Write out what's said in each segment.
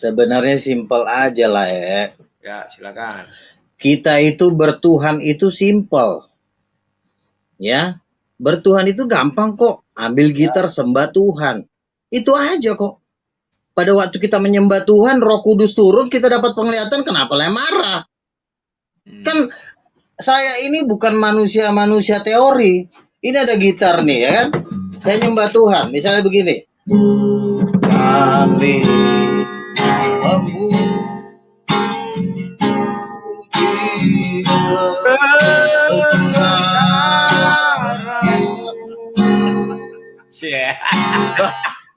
Sebenarnya simpel aja lah ya. Ya, silakan. Kita itu bertuhan itu simpel. Ya. Bertuhan itu gampang kok. Ambil gitar sembah Tuhan. Itu aja kok. Pada waktu kita menyembah Tuhan, Roh Kudus turun, kita dapat penglihatan, kenapa lah marah? Kan saya ini bukan manusia teori. Ini ada gitar nih ya kan. Saya nyembah Tuhan. Misalnya begini. Kami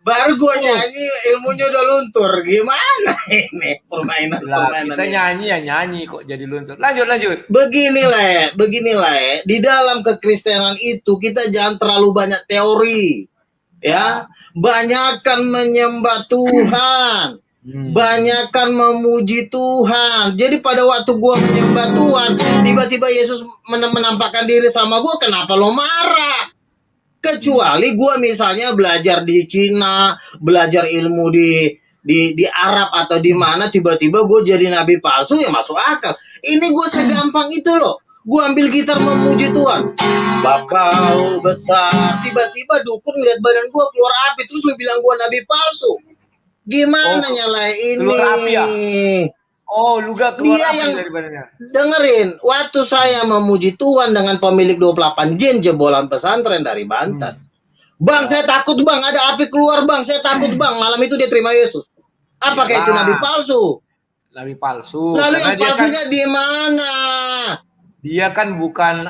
baru gue nyanyi ilmunya udah luntur. Gimana ini permainan kita nyanyi kok jadi luntur. Lanjut. Beginilah. Di dalam kekristenan itu kita jangan terlalu banyak teori. Ya, banyakkan menyembah Tuhan. Banyakkan memuji Tuhan. Jadi pada waktu gua menyembah Tuhan, tiba-tiba Yesus menampakkan diri sama gua, kenapa lo marah? Kecuali gua misalnya belajar di Cina, belajar ilmu di Arab atau di mana, tiba-tiba gue jadi nabi palsu, ya masuk akal. Ini gue segampang itu loh. Gue ambil gitar memuji Tuhan. Sebab kau besar. Tiba-tiba dukun lihat badan gue keluar api, terus lu bilang gue nabi palsu. Gimana nyalain ini? Keluar api ya? Oh, lu gak keluar api dari badannya. Dengerin, waktu saya memuji Tuhan dengan pemilik 28 jin jebolan pesantren dari Banten. Bang, saya takut bang, ada api keluar bang, saya takut bang. Malam itu dia terima Yesus. Apakah itu nabi palsu? Nabi palsu. Lalu yang palsunya di mana? Dia kan bukan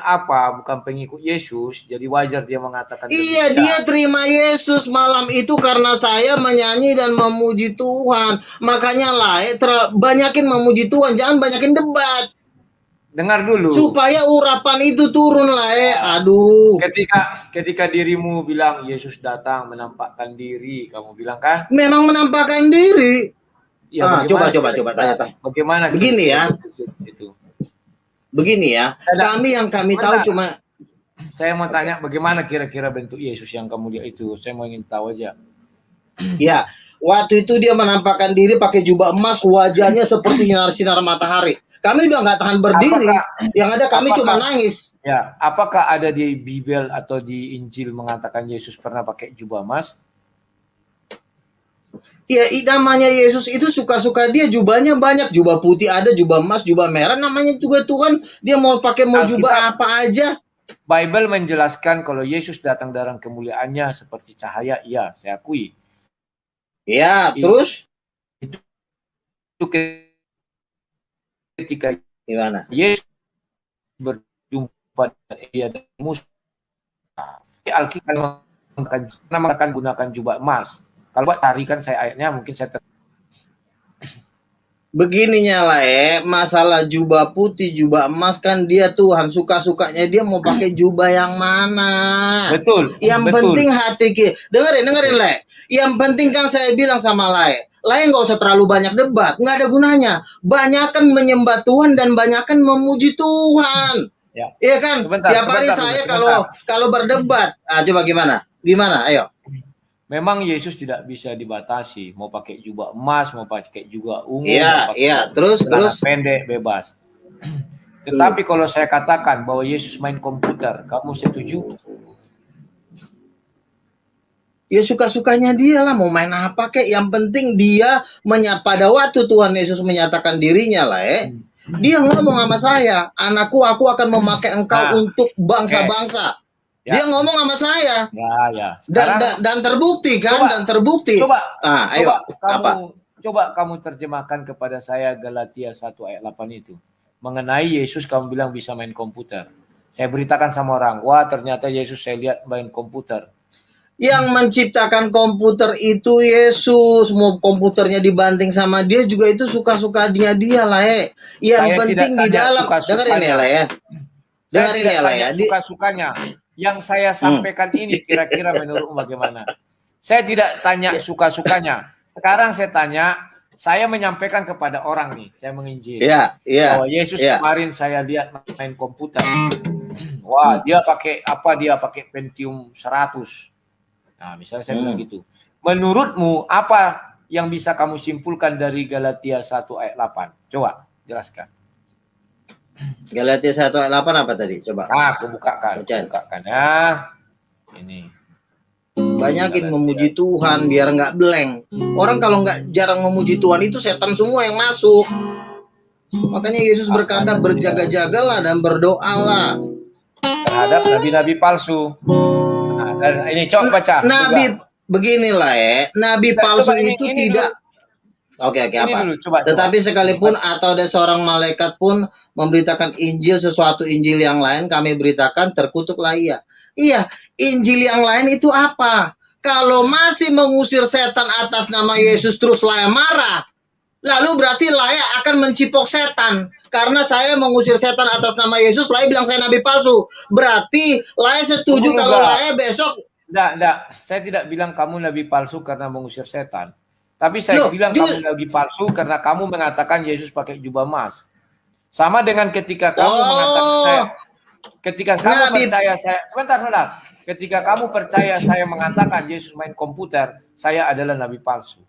pengikut Yesus, jadi wajar dia mengatakan. Iya, dia terima Yesus malam itu karena saya menyanyi dan memuji Tuhan. Makanya lah, banyakin memuji Tuhan, jangan banyakin debat. Dengar dulu. Supaya urapan itu turun lah aduh. Ketika dirimu bilang Yesus datang menampakkan diri, kamu bilang kan? Memang menampakkan diri. Ya, coba tanya. Bagaimana? Begini ya. Begini ya. Kami tahu cuma. Saya mau tanya bagaimana kira-kira bentuk Yesus yang kamu lihat itu? Saya mau ingin tahu aja. Ya, waktu itu dia menampakkan diri pakai jubah emas, wajahnya seperti sinar matahari. Kami udah nggak tahan berdiri. Yang ada kami cuma nangis. Ya, apakah ada di Bible atau di Injil mengatakan Yesus pernah pakai jubah emas? Ya, namanya Yesus itu suka-suka dia, jubahnya banyak, jubah putih ada, jubah emas, jubah merah, namanya juga Tuhan, dia mau pakai jubah apa aja. Bible menjelaskan kalau Yesus datang dalam kemuliaannya seperti cahaya, iya, saya akui. Ya, terus? Itu ketika gimana? Yesus berjumpa dengan Musa, Alkitab akan gunakan jubah emas. Kalau buat carikan saya ayatnya, mungkin saya begininya lah masalah jubah putih, jubah emas kan dia Tuhan, suka-sukanya dia mau pakai jubah yang mana. Betul. Yang penting hati kita. Dengerin Le. Yang penting kan saya bilang sama Le nggak usah terlalu banyak debat, nggak ada gunanya. Banyakan menyembah Tuhan dan banyakan memuji Tuhan. Ya. Iya kan? Tiap hari saya kalau berdebat, coba gimana? Ayo. Memang Yesus tidak bisa dibatasi, mau pakai jubah emas, mau pakai jubah ungu, terus pendek bebas. Tetapi kalau saya katakan bahwa Yesus main komputer, kamu setuju? Ya suka-sukanya dia lah, mau main apa kek, yang penting dia pada waktu Tuhan Yesus menyatakan dirinya lah dia ngomong sama saya, anakku, aku akan memakai engkau untuk bangsa-bangsa. Ya. Dia ngomong sama saya. Ya. Dan terbukti kan, Coba, Coba kamu terjemahkan kepada saya Galatia 1 ayat 8 itu. Mengenai Yesus kamu bilang bisa main komputer. Saya beritakan sama orang, wah ternyata Yesus saya lihat main komputer. Yang menciptakan komputer itu Yesus. Mau komputernya dibanting sama dia juga itu suka-suka dia lah Yang saya penting di dalam. Dengerin ya lah ya. Suka-sukanya. Yang saya sampaikan ini kira-kira menurutmu bagaimana? Saya tidak tanya suka-sukanya. Sekarang saya tanya, saya menyampaikan kepada orang nih, saya menginjil. Bahwa Yesus kemarin saya lihat main komputer. Wah, dia pakai apa? Dia pakai Pentium 100. Nah, misalnya saya bilang gitu. Menurutmu apa yang bisa kamu simpulkan dari Galatia 1 ayat 8? Coba jelaskan. Galatia 1 ayat 8 apa tadi? Coba. Aku bukakan ya. Ini. Banyakin memuji Tuhan biar nggak blank. Orang kalau nggak jarang memuji Tuhan itu setan semua yang masuk. Makanya Yesus berkata berjaga-jagalah dan berdoalah terhadap nabi-nabi palsu. Nah, dan ini coba baca. Nabi juga. Beginilah nabi palsu itu tidak. Oke, apa? Dulu, tetapi sekalipun atau ada seorang malaikat pun memberitakan Injil sesuatu Injil yang lain kami beritakan, terkutuklah ia. Iya, Injil yang lain itu apa? Kalau masih mengusir setan atas nama Yesus terus layak marah, lalu berarti layak akan mencipok setan. Karena saya mengusir setan atas nama Yesus, layak bilang saya nabi palsu. Berarti layak setuju kalau layak besok. Enggak. Saya tidak bilang kamu nabi palsu karena mengusir setan. Tapi saya bilang kamu nabi palsu karena kamu mengatakan Yesus pakai jubah emas. Sama dengan ketika kamu mengatakan ketika kamu percaya saya, sebentar. Ketika kamu percaya saya mengatakan Yesus main komputer, saya adalah nabi palsu.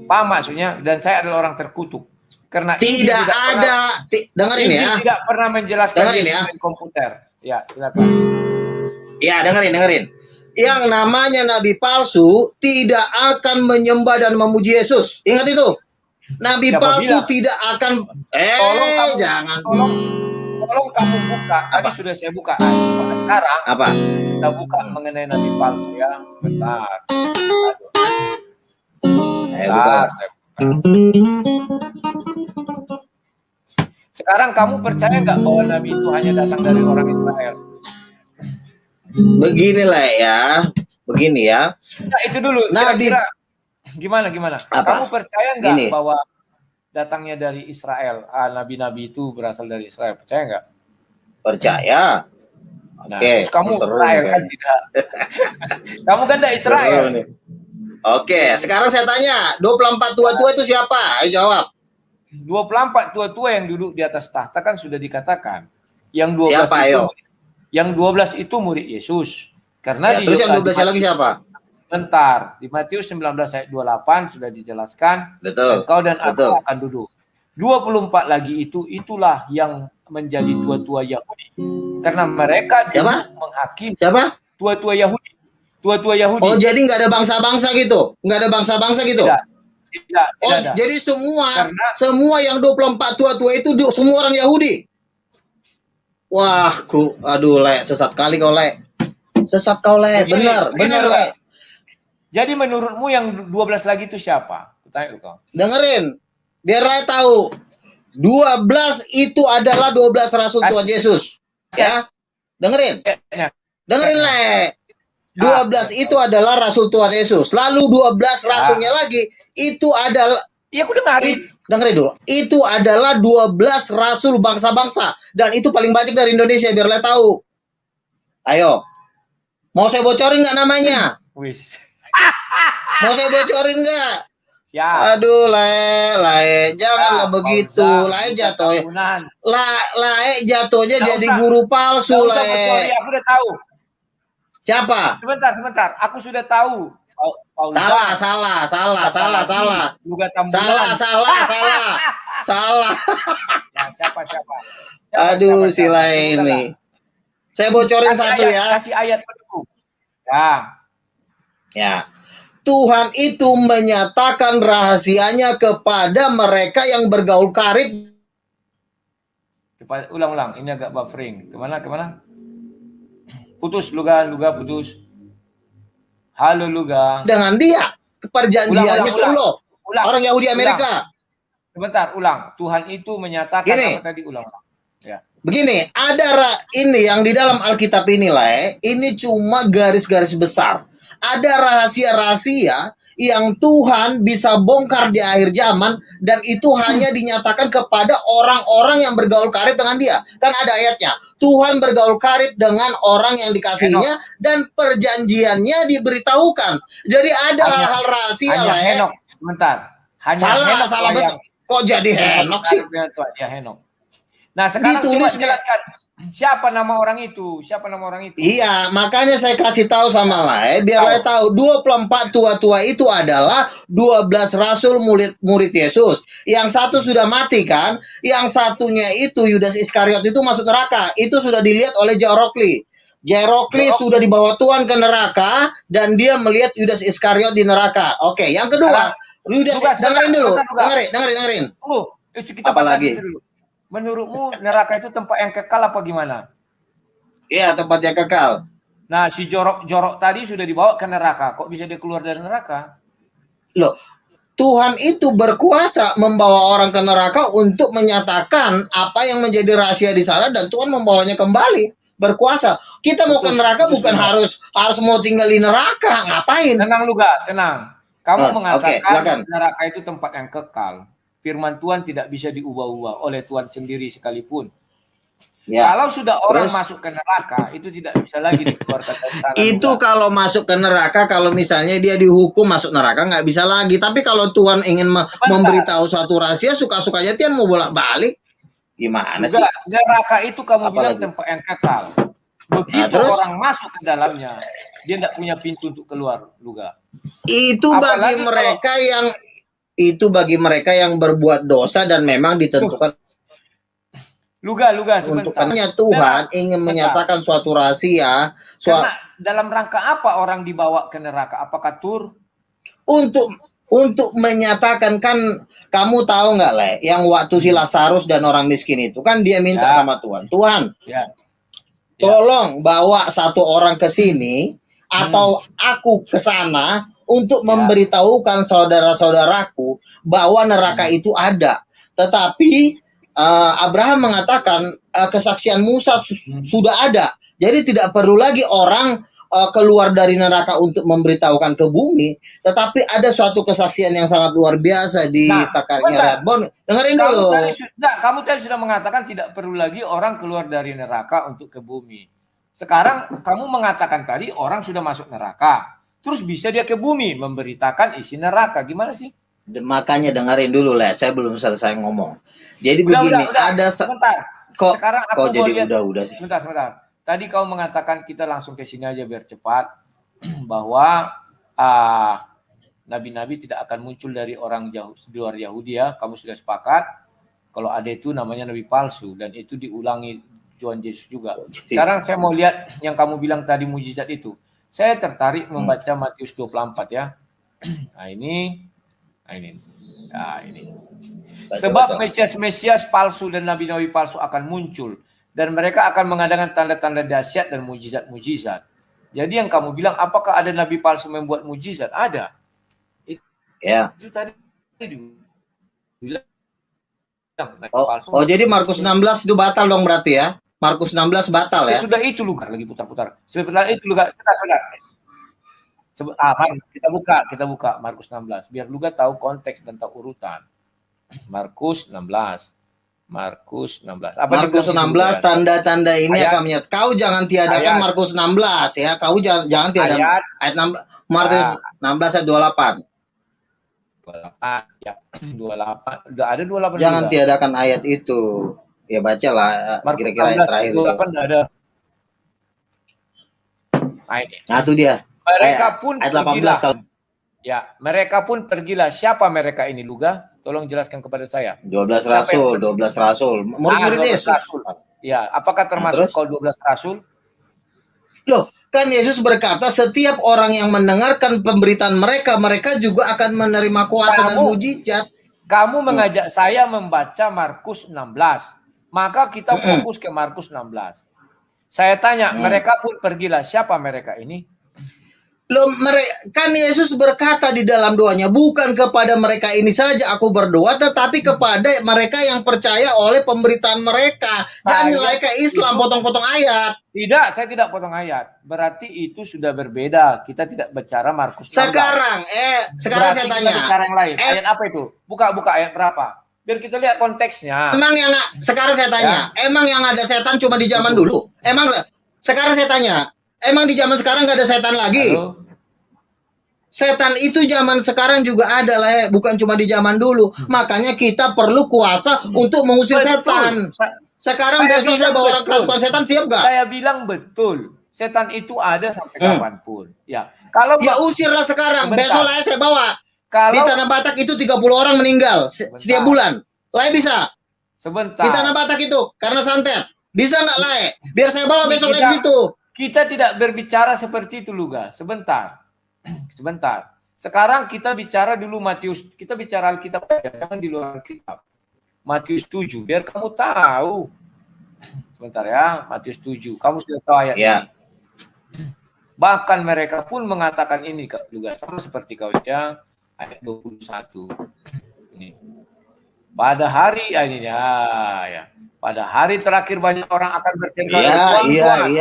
Paham maksudnya? Dan saya adalah orang terkutuk. Karena tidak ada. Dengerin ya. Tidak pernah menjelaskan Yesus main komputer. Ya, silakan. Ya, dengerin. Yang namanya nabi palsu tidak akan menyembah dan memuji Yesus. Ingat itu. Nabi palsu tidak akan Tolong kamu buka. Tadi sudah saya buka. Sekarang apa? Kita buka mengenai nabi palsu ya. Bentar. Buka. Sekarang kamu percaya nggak bahwa nabi itu hanya datang dari orang Israel? Beginilah begini ya. Nah, itu dulu. Kira-kira gimana? Apa? Kamu percaya nggak bahwa datangnya dari Israel? Nabi-nabi itu berasal dari Israel. Percaya nggak? Percaya. Oke. Kamu Israel kan tidak? Kamu kan tidak Israel. Oke. Sekarang saya tanya, 24 tua-tua itu siapa? Ayo jawab. 24 tua-tua yang duduk di atas tahta kan sudah dikatakan. Yang 12 siapa, itu, yang 12 itu murid Yesus. Karena terus yang 12 lagi siapa? Bentar, di Matius 19 ayat 28 sudah dijelaskan. Betul. Engkau dan aku akan duduk. 24 lagi itulah yang menjadi tua-tua Yahudi. Karena mereka menghakimi. Siapa? Tua-tua Yahudi. Tua-tua Yahudi. Oh, jadi nggak ada bangsa-bangsa gitu? Nggak ada bangsa-bangsa gitu? Tidak. Jadi semua yang 24 tua-tua itu semua orang Yahudi? Wah, aduh, sesat kali kau, Sesat kau, benar, Le. Jadi menurutmu yang 12 lagi itu siapa? Tanya kau. Dengerin, biar Le tahu. 12 itu adalah 12 rasul Tuhan Yesus. Ya. Dengerin. Dengerin, Le. 12 itu adalah rasul Tuhan Yesus. Lalu 12 rasulnya lagi itu adalah aku dengarin. Dengerin dulu. Itu adalah 12 rasul bangsa-bangsa. Dan itu paling banyak dari Indonesia, biar Le tahu. Ayo. Mau saya bocorin nggak namanya? Wis. Mau saya bocorin nggak? Siap. Aduh, Le. Janganlah begitu. Le jatuh. Le jatuhnya jadi guru palsu, Le. Aku udah tahu. Siapa? Sebentar. Aku sudah tahu. Salah. Ya, siapa? Aduh, si Le ini. Saya bocorin satu ya. Kasih ayat pendukung. Ya. Tuhan itu menyatakan rahasianya kepada mereka yang bergaul karib. Ulang. Ini agak buffering. Kemana? Putus, Luga putus. Halo, Luga. Dengan dia. Perjanjiannya solo. Orang Yahudi Amerika. Sebentar, ulang. Tuhan itu menyatakan apa tadi? Ulang. Ya. Begini, ada ini yang di dalam Alkitab ini, ini cuma garis-garis besar. Ada rahasia-rahasia yang Tuhan bisa bongkar di akhir zaman, dan itu hanya dinyatakan kepada orang-orang yang bergaul karib dengan dia. Kan ada ayatnya, Tuhan bergaul karib dengan orang yang dikasihinya, dan perjanjiannya diberitahukan. Jadi ada hal-hal rahasia Henok. Bentar. Salah besar. Kok jadi Henok sih? Ya, Henok. Nah, sekarang ditulis, coba jelaskan siapa nama orang itu? Siapa nama orang itu? Iya, makanya saya kasih tahu sama Lai, biar Lai tahu 24 tua-tua itu adalah 12 rasul murid Yesus. Yang satu sudah mati kan? Yang satunya itu Yudas Iskariot itu masuk neraka. Itu sudah dilihat oleh Jerokli. Jerokli sudah dibawa Tuhan ke neraka dan dia melihat Yudas Iskariot di neraka. Oke, yang kedua, Yudas, dengerin dulu. Dengerin. Apalagi? Menurutmu neraka itu tempat yang kekal apa gimana? Iya, tempat yang kekal. Nah, si jorok tadi sudah dibawa ke neraka. Kok bisa dia keluar dari neraka? Loh, Tuhan itu berkuasa membawa orang ke neraka untuk menyatakan apa yang menjadi rahasia di sana dan Tuhan membawanya kembali. Berkuasa. Kita mau ke neraka bukan harus mau tinggal di neraka. Ngapain? Tenang Luga, tenang. Kamu mengatakan neraka itu tempat yang kekal. Firman Tuhan tidak bisa diubah-ubah oleh Tuhan sendiri sekalipun. Ya. Kalau sudah orang masuk ke neraka, itu tidak bisa lagi dikeluarkan dari sana. Itu juga. Kalau masuk ke neraka, kalau misalnya dia dihukum masuk neraka, nggak bisa lagi. Tapi kalau Tuhan ingin memberitahu suatu rahasia, suka-sukanya Tuhan mau bolak-balik. Gimana sih? Neraka itu kamu bilang tempat yang kekal. Begitu orang masuk ke dalamnya, dia tidak punya pintu untuk keluar juga. Itu bagi mereka yang berbuat dosa dan memang ditentukan. Luga sebentar. Untuknya Tuhan ingin menyatakan suatu rahasia. Karena dalam rangka apa orang dibawa ke neraka? Apakah untuk menyatakan, kan kamu tahu nggak Le, yang waktu si Lazarus dan orang miskin itu kan dia minta sama Tuhan, tolong bawa satu orang ke sini atau aku ke sana untuk memberitahukan saudara-saudaraku bahwa neraka itu ada. Tetapi Abraham mengatakan kesaksian Musa sudah ada. Jadi tidak perlu lagi orang keluar dari neraka untuk memberitahukan ke bumi, tetapi ada suatu kesaksian yang sangat luar biasa di takarnya Rabbon. Dengerin dulu. Kamu tadi sudah mengatakan tidak perlu lagi orang keluar dari neraka untuk ke bumi. Sekarang kamu mengatakan tadi orang sudah masuk neraka, terus bisa dia ke bumi memberitakan isi neraka. Gimana sih? Makanya dengerin dulu lah, saya belum selesai ngomong. Jadi begini, ada sebentar. Sekarang aku jadi udah sih. Sebentar. Tadi kau mengatakan kita langsung ke sini aja biar cepat bahwa nabi-nabi tidak akan muncul dari orang di luar Yahudi ya. Kamu sudah sepakat kalau ada itu namanya nabi palsu dan itu diulangi Tuhan Yesus juga. Sekarang saya mau lihat yang kamu bilang tadi mujizat itu. Saya tertarik membaca Matius 24 ya. Nah ini. Sebab Mesias palsu dan nabi-nabi palsu akan muncul. Dan mereka akan mengadakan tanda-tanda dahsyat dan mujizat-mujizat. Jadi yang kamu bilang, apakah ada nabi palsu membuat mujizat? Ada. Itu tadi bilang. Jadi Markus 16 itu batal dong berarti ya? Markus 16 batal ya? Sudah itu Luka, lagi putar-putar. Sebentar itu Luka. Kita buka Markus 16 biar Luka tahu konteks dan tahu urutan. Markus 16. Markus 16. Markus 16 tanda-tanda ini akan menyatakan. Kau jangan tiadakan Markus 16 ya. Kau jangan tiadakan ayat 6 Markus 16 ayat 28. 28 ya. 28. Udah ada 28. Jangan juga tiadakan ayat itu. Ya bacalah kira-kira ayat terakhir 28 enggak ada. Nah, itu dia. Mereka pun ayat 18 kalau. Ya, mereka pun pergilah. Siapa mereka ini, Luga? Tolong jelaskan kepada saya. 12 rasul. Murid-murid Yesus. Ya, apakah termasuk kau 12 rasul? Loh, kan Yesus berkata setiap orang yang mendengarkan pemberitaan mereka juga akan menerima kuasa dan mujizat. Kamu mengajak saya membaca Markus 16. Maka kita fokus ke Markus 16. Saya tanya, mereka pun pergilah. Siapa mereka ini? Loh, kan Yesus berkata di dalam doanya, bukan kepada mereka ini saja aku berdoa, tetapi kepada mereka yang percaya oleh pemberitaan mereka. Jangan nilai ke Islam, potong-potong ayat. Tidak, saya tidak potong ayat. Berarti itu sudah berbeda. Kita tidak bicara Markus 16. Sekarang saya tanya. Bicara yang lain. Ayat apa itu? Buka ayat berapa? Biar kita lihat konteksnya. Sekarang saya tanya, emang yang ada setan cuma di zaman dulu? Sekarang saya tanya, emang di zaman sekarang nggak ada setan lagi? Halo? Setan itu zaman sekarang juga ada lah, bukan cuma di zaman dulu. Makanya kita perlu kuasa untuk mengusir setan. Sekarang besok saya bawa orang kerasukan setan, siap gak? Saya bilang betul. Setan itu ada sampai kapanpun. Ya, kalau ya usirlah sekarang. Besok lah saya bawa. Di Tanah Batak itu 30 orang meninggal setiap bulan. Lae bisa. Sebentar. Di Tanah Batak itu karena santet. Bisa nggak Lae? Biar saya bawa besok lagi situ. Kita tidak berbicara seperti itu, Luga. Sebentar. Sebentar. Sekarang kita bicara dulu Matius. Kita bicara Alkitab, jangan di luar Alkitab. Matius 7, biar kamu tahu. Sebentar ya, Matius 7. Kamu sudah tahu ayat ini. Bahkan mereka pun mengatakan ini juga sama seperti kau ya. Ayat 21. Ini. Pada hari ini ya. Pada hari terakhir banyak orang akan berseru, Tuhan,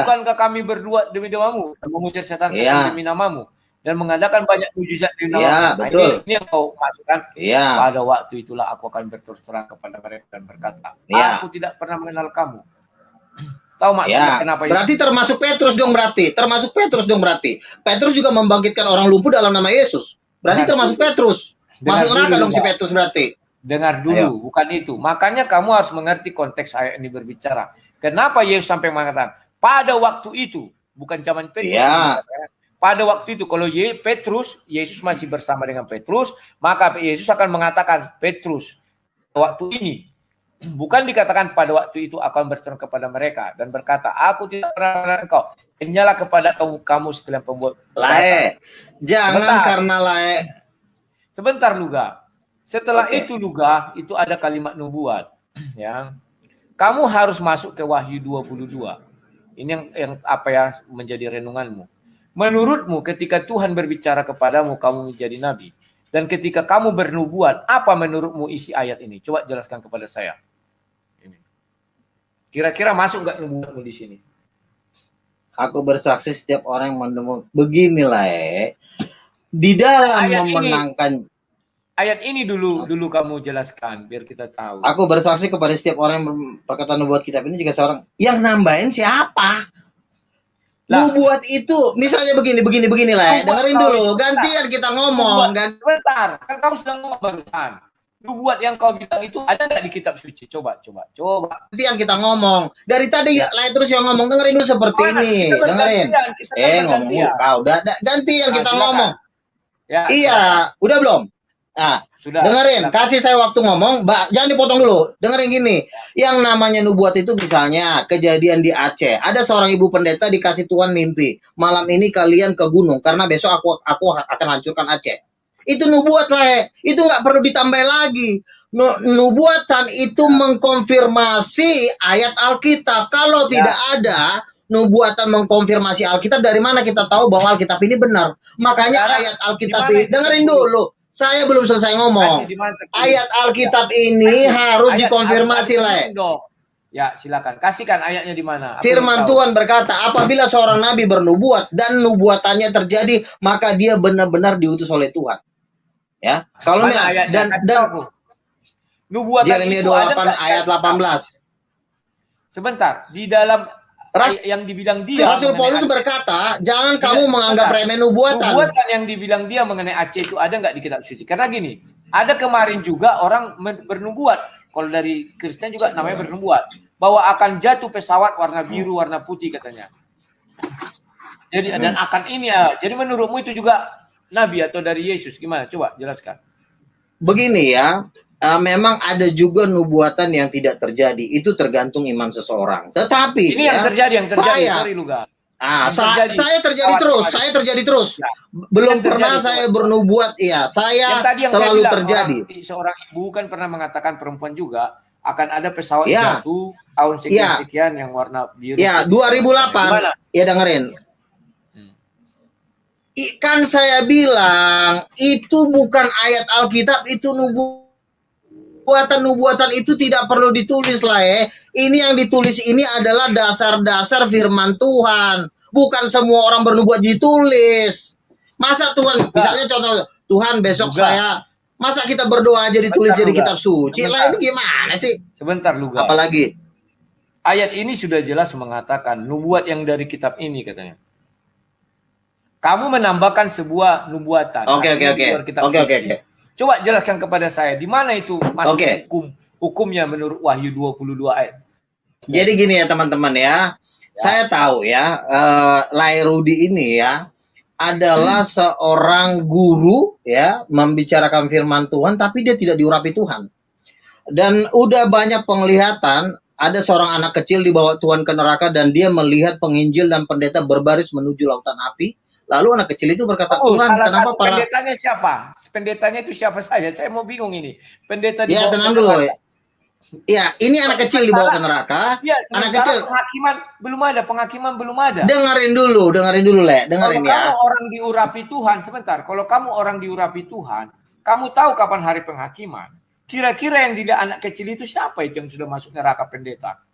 bukankah kami berdua demi namamu dan mengusir setan demi namamu dan mengadakan banyak mujizat demi namamu. Betul. Ini yang kau maksudkan. Pada waktu itulah aku akan berterus terang kepada mereka dan berkata, aku tidak pernah mengenal kamu. Tahu maksudnya kenapa? Berarti termasuk Petrus dong berarti. Petrus juga membangkitkan orang lumpuh dalam nama Yesus. Berarti termasuk Petrus. Masuk neraka dong si Petrus berarti. Dengar dulu, bukan itu. Makanya kamu harus mengerti konteks ayat ini berbicara. Kenapa Yesus sampai mengatakan pada waktu itu, bukan zaman Petrus. Pada waktu itu, kalau Petrus, Yesus masih bersama dengan Petrus, maka Yesus akan mengatakan Petrus, waktu ini. Bukan dikatakan pada waktu itu akan berseru kepada mereka dan berkata, aku tidak pernah mengenal engkau. Nyala kepada kamu sekalian pembuat. Lae, jangan karena Lae. Sebentar Luga. Setelah itu Luga, itu ada kalimat nubuat. Ya. Kamu harus masuk ke Wahyu 22. Ini yang apa ya menjadi renunganmu. Menurutmu ketika Tuhan berbicara kepadamu, kamu menjadi nabi. Dan ketika kamu bernubuat, apa menurutmu isi ayat ini? Coba jelaskan kepada saya. Ini. Kira-kira masuk nggak nubuatmu di sini? Aku bersaksi setiap orang yang menemukan. Beginilah di dalam memenangkan. Ayat ini dulu kamu jelaskan biar kita tahu. Aku bersaksi kepada setiap orang yang berkata nubuat kitab ini juga seorang yang nambahin siapa? Nubuat itu misalnya begini lah. Dengerin dulu, gantian kita ngomong. Sebentar, kan kamu sudah ngomong barusan. Nubuat yang kau bilang itu ada nggak di kitab suci? Coba. Gantian kita ngomong. Dari tadi lain terus yang ngomong, dengerin dulu seperti ini. Dengerin. Ngomong kau. Gantian kita ngomong. Iya, udah belum? Nah, sudah, dengerin, kasih saya waktu ngomong, jangan dipotong dulu. Dengerin gini, yang namanya nubuat itu misalnya kejadian di Aceh. Ada seorang ibu pendeta dikasih Tuhan mimpi, malam ini kalian ke gunung karena besok aku akan hancurkan Aceh. Itu nubuat lah, itu nggak perlu ditambah lagi. Nubuatan itu mengkonfirmasi ayat Alkitab. Kalau tidak ada nubuatan mengkonfirmasi Alkitab, dari mana kita tahu bahwa Alkitab ini benar? Makanya ayat Alkitab ini, dengerin dulu. Saya belum selesai ngomong. Ayat Alkitab ini harus dikonfirmasi lah. Ya, silakan. Kasihkan ayatnya di mana? Firman Tuhan berkata, apabila seorang nabi bernubuat dan nubuatannya terjadi, maka dia benar-benar diutus oleh Tuhan. Ya. Kalau dan nubuatan Yeremia 28 ayat 18. Sebentar, di dalam yang dibilang dia Rasul Paulus berkata, jangan kamu menganggap remeh nubuatan. Nubuatan yang dibilang dia mengenai Aceh itu ada nggak di kitab suci? Karena gini, ada kemarin juga orang bernubuat. Kalau dari Kristen juga namanya bernubuat. Bahwa akan jatuh pesawat warna biru, warna putih katanya. Jadi dan akan ini ya. Jadi menurutmu itu juga Nabi atau dari Yesus? Gimana? Coba jelaskan. Begini ya. Memang ada juga nubuatan yang tidak terjadi. Itu tergantung iman seseorang. Tetapi ini yang terjadi. Sorry Luga. Saya terjadi terus. Ya. Belum pernah saya bernubuat. Ya, saya selalu terjadi. Seorang ibu kan pernah mengatakan perempuan juga akan ada pesawat jatuh tahun sekian yang warna biru. Ya, 2008. Ya dengerin. Kan saya bilang itu bukan ayat Alkitab, itu nubuatan itu tidak perlu ditulis lah Ini yang ditulis ini adalah dasar-dasar firman Tuhan. Bukan semua orang bernubuat ditulis. Masa Tuhan, misalnya contoh, Tuhan besok saya, masa kita berdoa aja ditulis jadi kitab suci? Lah ini gimana sih? Sebentar Luga. Apalagi? Ayat ini sudah jelas mengatakan nubuat yang dari kitab ini katanya. Kamu menambahkan sebuah nubuatan. Oke. Coba jelaskan kepada saya, di mana itu masuk hukumnya menurut Wahyu 22 ayat Jadi gini ya teman-teman ya. Saya tahu ya, Lai Rudi ini ya adalah seorang guru ya, membicarakan firman Tuhan, tapi dia tidak diurapi Tuhan. Dan udah banyak penglihatan, ada seorang anak kecil dibawa Tuhan ke neraka dan dia melihat penginjil dan pendeta berbaris menuju lautan api. Lalu anak kecil itu berkata, Tuhan, kenapa para... Pendetanya siapa? Pendetanya itu siapa saja? Saya mau bingung ini. Pendeta ya, tenang dulu ya. Ya, ini anak kecil dibawa ke neraka. Ya, anak kecil. Penghakiman belum ada. Dengerin dulu, Le. Dengerin kalau ya. Kamu orang diurapi Tuhan, sebentar. Kalau kamu orang diurapi Tuhan, kamu tahu kapan hari penghakiman. Kira-kira yang tidak anak kecil itu siapa itu yang sudah masuk neraka pendeta?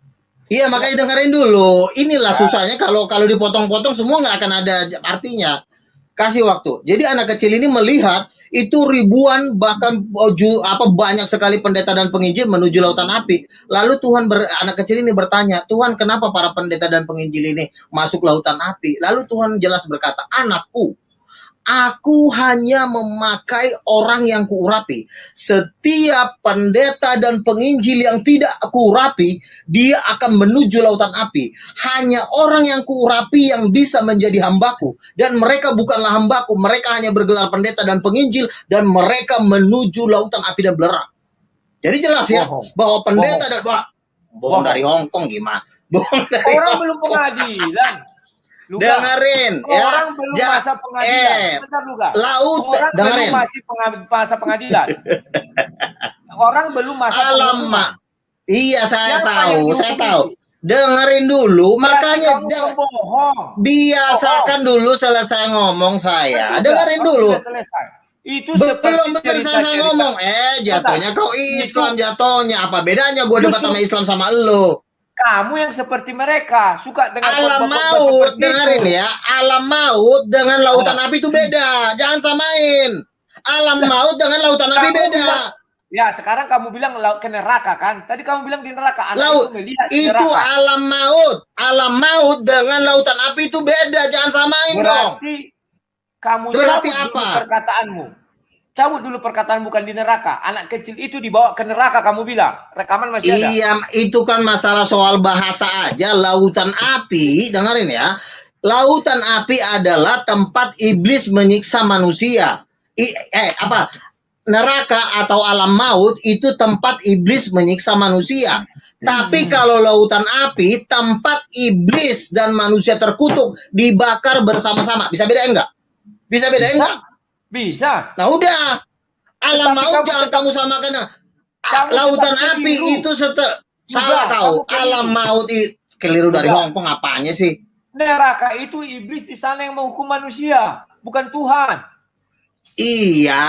Iya, makanya dengerin dulu. Inilah susahnya kalau dipotong-potong semua nggak akan ada artinya. Kasih waktu. Jadi anak kecil ini melihat itu ribuan bahkan banyak sekali pendeta dan penginjil menuju lautan api. Lalu anak kecil ini bertanya, Tuhan, kenapa para pendeta dan penginjil ini masuk lautan api? Lalu Tuhan jelas berkata, anakku, aku hanya memakai orang yang kuurapi. Setiap pendeta dan penginjil yang tidak kuurapi, dia akan menuju lautan api. Hanya orang yang kuurapi yang bisa menjadi hambaku. Dan mereka bukanlah hambaku, mereka hanya bergelar pendeta dan penginjil, dan mereka menuju lautan api dan belerang. Jadi jelas ya, bahwa pendeta dan... Bohong dari Hongkong gimana? Bohong dari orang belum pengadilan. Luga. Dengerin ya. Orang belum masa pengadilan. Bentar, Luga. Orang dengerin. belum masih masa pengadilan. Orang belum masa pengadilan. Iya, saya tahu. Dengerin dulu, makanya biasakan dulu selesai ngomong saya. Dengerin dulu. Itu belum selesai ngomong. Jatuhnya kau Islam jatuhnya. Apa bedanya gue debat sama Islam sama lo? Kamu yang seperti mereka suka dengan alam maut, dengerin ya, alam maut dengan lautan api itu beda, jangan samain. Alam maut dengan lautan api beda. Ya, sekarang kamu bilang ke neraka kan? Tadi kamu bilang di neraka. Laut itu alam maut dengan lautan api itu beda, jangan samain dong. Berarti kamu cabut apa? Perkataanmu. Cabut dulu perkataan bukan di neraka. Anak kecil itu dibawa ke neraka kamu bilang. Rekaman masih ada. Iya, itu kan masalah soal bahasa aja. Lautan api, dengerin ya. Lautan api adalah tempat iblis menyiksa manusia. Neraka atau alam maut itu tempat iblis menyiksa manusia. Tapi kalau lautan api, tempat iblis dan manusia terkutuk dibakar bersama-sama. Bisa bedain nggak? Bisa bedain nggak? Bisa. Nah udah, alam maut jangan kamu samakan. Lautan api itu salah kau. Alam maut itu keliru dari Hongkong apanya sih? Neraka itu iblis di sana yang menghukum manusia, bukan Tuhan. Iya,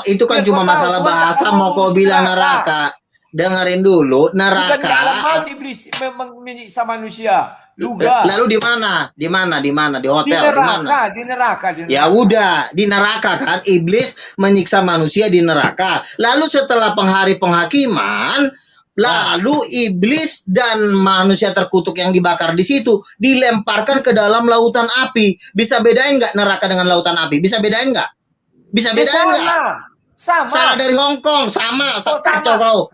itu kan cuma masalah bahasa. Mau kau bilang neraka? Dengerin dulu, neraka. Bukan alam maut iblis menyiksa manusia. Luga. Lalu di mana? Di hotel, di mana? Di neraka. Ya udah, di neraka kan iblis menyiksa manusia di neraka. Lalu setelah hari penghakiman, lalu iblis dan manusia terkutuk yang dibakar di situ dilemparkan ke dalam lautan api. Bisa bedain nggak neraka dengan lautan api? Bisa bedain nggak? Bisa bedain nggak? Sama. Salah dari Hongkong, sama. Kacau kau.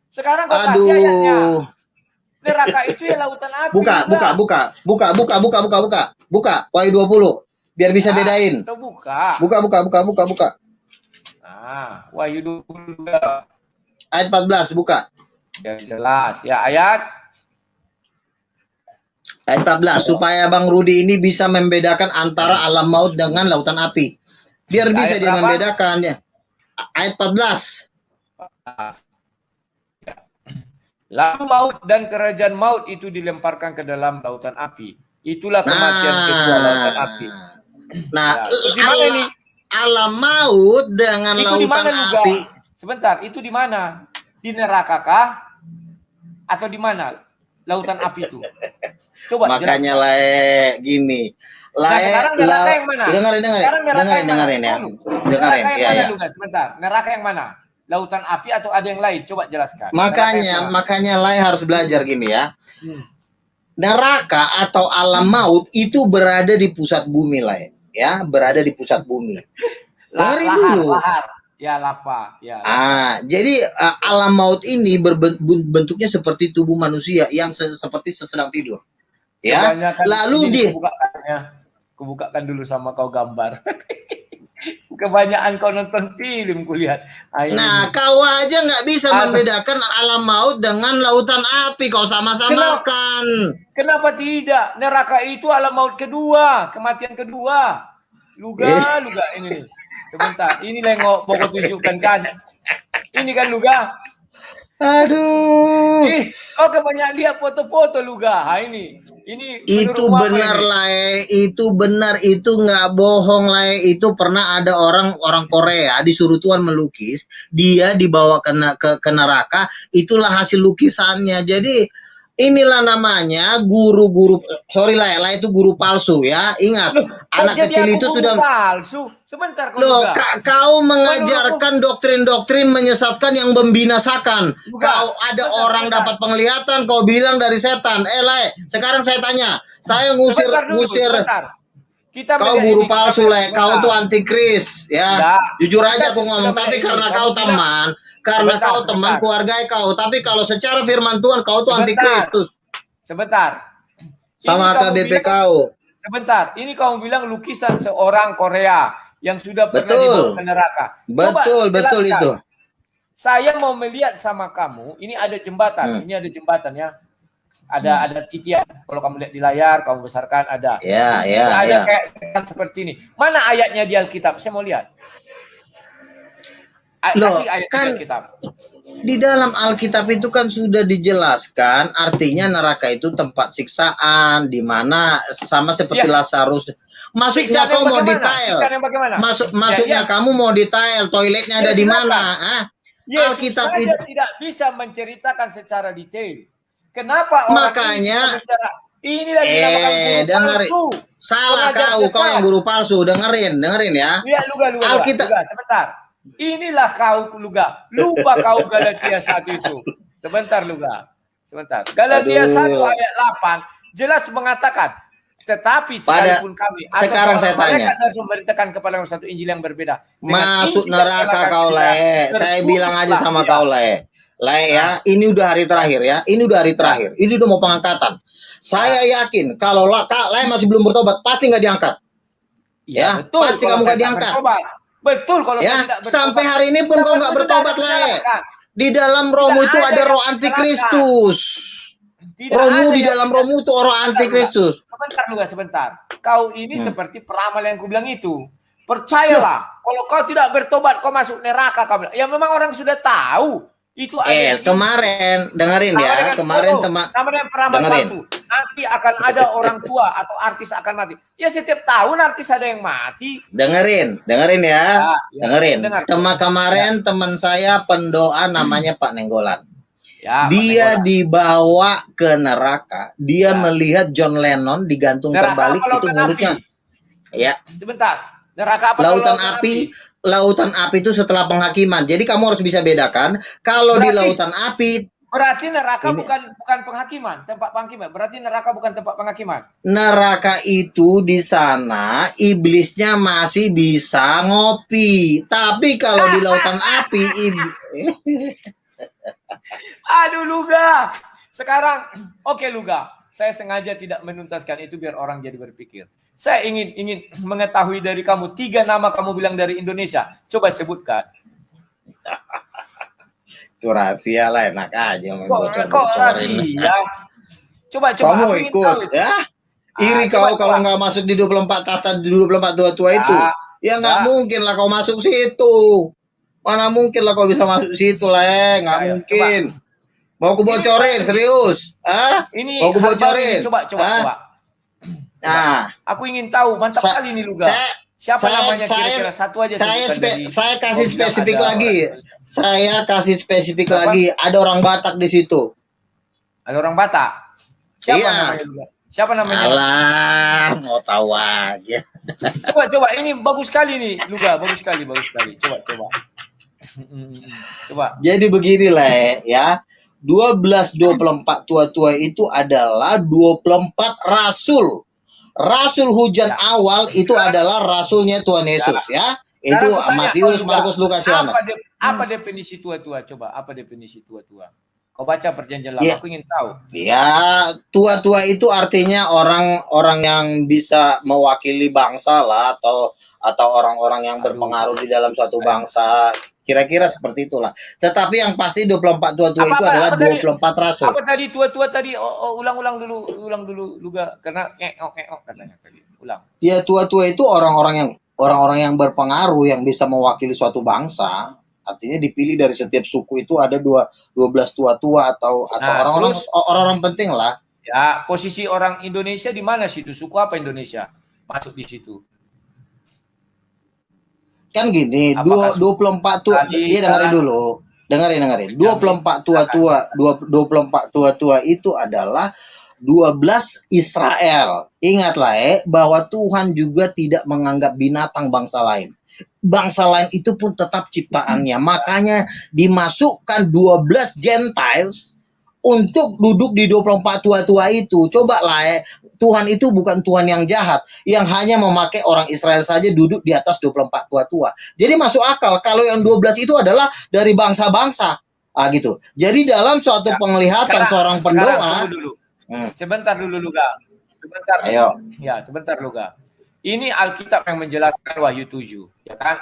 Sekarang kau kasih ayatnya. Neraka itu ya lautan api. Buka. Wahyu 20. Biar bisa bedain. Itu buka. Buka. Wahyu 20. Ayat 14, buka. Ya jelas. Ya ayat 14. Supaya Bang Rudi ini bisa membedakan antara alam maut dengan lautan api. Biar bisa dia membedakannya. Ayat 14. Lalu maut dan kerajaan maut itu dilemparkan ke dalam lautan api. Itulah kematian kedua, lautan api. Alam maut dengan itu lautan api. Sebentar, itu di mana? Di neraka kah? Atau di mana lautan api itu? Coba makanya gini. Sekarang neraka yang mana? Dengerin ya. Sebentar, neraka yang mana? Lautan api atau ada yang lain? Coba jelaskan. Makanya harus belajar gini ya. Neraka atau alam maut itu berada di pusat bumi ya, berada di pusat bumi. Dengerin dulu. Ya, lava. Ya. Jadi alam maut ini bentuknya seperti tubuh manusia yang seperti sedang tidur. Ya. Lalu kubukakan dulu sama kau gambar. Kebanyakan kau nonton film kulihat. Nah, kau aja nggak bisa membedakan alam maut dengan lautan api. Kau sama-samakan. Kenapa tidak? Neraka itu alam maut kedua, kematian kedua. Luga ini. Sebentar, ini lengok pokok tunjukkan kan. Ini kan Luga. Aduh. Kau kebanyakan lihat foto-foto Luga. Ini itu benar lah, itu benar, itu nggak bohong lah. Itu pernah ada orang Korea disuruh Tuhan melukis, dia dibawa ke neraka, itulah hasil lukisannya. Jadi inilah namanya guru-guru, sorry lah itu guru palsu ya. Ingat, anak kecil itu sudah palsu. Sebentar kau mengajarkan doktrin-doktrin menyesatkan yang membinasakan. Kau ada orang dapat penglihatan, kau bilang dari setan. Sekarang saya tanya, saya ngusir. Kau guru palsu kau tuh antikris ya. Jujur aja aku ngomong, tapi karena kau teman, keluarga kau, tapi kalau secara firman Tuhan kau tuh antikristus. Sebentar. Sama KBP kau. Sebentar, ini kamu bilang lukisan seorang Korea yang sudah pernah dibawa ke neraka. Betul itu. Saya mau melihat sama kamu, ini ada jembatan, ini ada jembatan ya. Ada titian. Kalau kamu lihat di layar, kamu besarkan ada. Ada kayak seperti ini. Mana ayatnya di Alkitab? Saya mau lihat. Kasih ayat Alkitab. Di dalam Alkitab itu kan sudah dijelaskan, artinya neraka itu tempat siksaan, di mana sama seperti Lazarus. Maksudnya kau mau detail. Maksudnya kamu mau detail toiletnya ada di mana? Alkitab itu tidak bisa menceritakan secara detail. Kenapa orang makanya ini lagi dengerin. Salah kau yang guru palsu. Dengerin ya. Lihat Luga, sebentar. Inilah kau Luga. Lupa kau Galatia 1 itu. Sebentar Luga. Sebentar. Galatia 1 ayat 8 jelas mengatakan, tetapi sekalipun kami sekarang saya tanya, harus memberitakan kepada satu Injil yang berbeda. Masuk neraka kau Saya bilang aja sama kau ya, ini udah hari terakhir ya. Ini udah hari terakhir. Ini udah mau pengangkatan. Saya yakin kalau masih belum bertobat pasti nggak diangkat. Ya, betul. Pasti kamu nggak diangkat. Betul kalau ya. Tidak sampai hari ini pun kau nggak bertobat Di dalam rohmu itu ada roh antikristus. Rohmu di dalam rohmu itu roh antikristus. Sebentar. Kau ini seperti peramal yang kubilang itu. Percayalah, kalau kau tidak bertobat, kau masuk neraka. Kau bilang. Ya memang orang sudah tahu. Itu kemarin dengerin ya, kemarin dengerin. Nanti akan ada orang tua atau artis akan mati. Ya setiap tahun artis ada yang mati. Dengerin ya. Dengerin. Kemarin teman saya pendoa namanya Pak Nenggolan. Dia dibawa ke neraka. Dia melihat John Lennon digantung terbalik itu mulutnya. Ya. Sebentar. Neraka apa? Lautan api itu setelah penghakiman. Jadi kamu harus bisa bedakan kalau di lautan api berarti neraka bukan penghakiman, tempat penghakiman. Berarti neraka bukan tempat penghakiman. Neraka itu di sana iblisnya masih bisa ngopi. Tapi kalau di lautan api Aduh Luga. Sekarang oke Luga. Saya sengaja tidak menuntaskan itu biar orang jadi berpikir. Saya ingin mengetahui dari kamu 3 nama kamu bilang dari Indonesia. Coba sebutkan. Itu rahasia lah, enak aja kok rahasia? Coba kamu ikut ya. Iri kau kalau nggak masuk di 24 tua itu. Ya nggak mungkin lah kau masuk situ. Mana mungkin lah kau bisa masuk situ lah, nggak mungkin. Mau aku bocorin serius? Ini mau aku bocorin? Coba. Nah, aku ingin tahu, mantap kali ini Luga. Siapa namanya kira-kira? Satu aja. Saya kasih spesifik lagi. Saya kasih spesifik lagi. Ada orang Batak di situ. Ada orang Batak. Siapa namanya Luga? Siapa namanya? Alah, mau tahu aja. Coba. Ini bagus sekali nih Luga. Bagus sekali. Coba. Jadi beginilah ya. 1224 tua-tua itu adalah 24 rasul. Rasul hujan awal itu adalah rasulnya Tuhan Yesus ya. Itu Matius, Markus, Lukas, Yohanes. Apa definisi tua-tua? Coba, apa definisi tua-tua? Kau baca perjanjian lama, aku ingin tahu. Ya, tua-tua itu artinya orang-orang yang bisa mewakili bangsa lah, atau orang-orang yang berpengaruh di dalam suatu bangsa. Kira-kira seperti itulah. Tetapi yang pasti 24 tua-tua itu adalah 24 rasul. Apa tadi tua-tua tadi? Ulang dulu juga karena katanya tadi. Ulang. Ya, tua-tua itu orang-orang yang berpengaruh yang bisa mewakili suatu bangsa. Artinya dipilih dari setiap suku itu ada 12 tua-tua atau orang-orang penting lah. Ya, posisi orang Indonesia di mana situ? Suku apa Indonesia masuk di situ? Kan gini, 24 tua, dia dengerin. 24 tua-tua itu adalah 12 Israel. Ingatlah bahwa Tuhan juga tidak menganggap binatang bangsa lain. Bangsa lain itu pun tetap ciptaannya. Makanya dimasukkan 12 Gentiles untuk duduk di 24 tua-tua itu. Coba lah Tuhan itu bukan Tuhan yang jahat, yang hanya memakai orang Israel saja duduk di atas 24 tua-tua. Jadi masuk akal kalau yang 12 itu adalah dari bangsa-bangsa. Gitu. Jadi dalam suatu penglihatan seorang pendoa. Sebentar dulu Luga. Sebentar Luga. Ini Alkitab yang menjelaskan Wahyu 7, ya kan?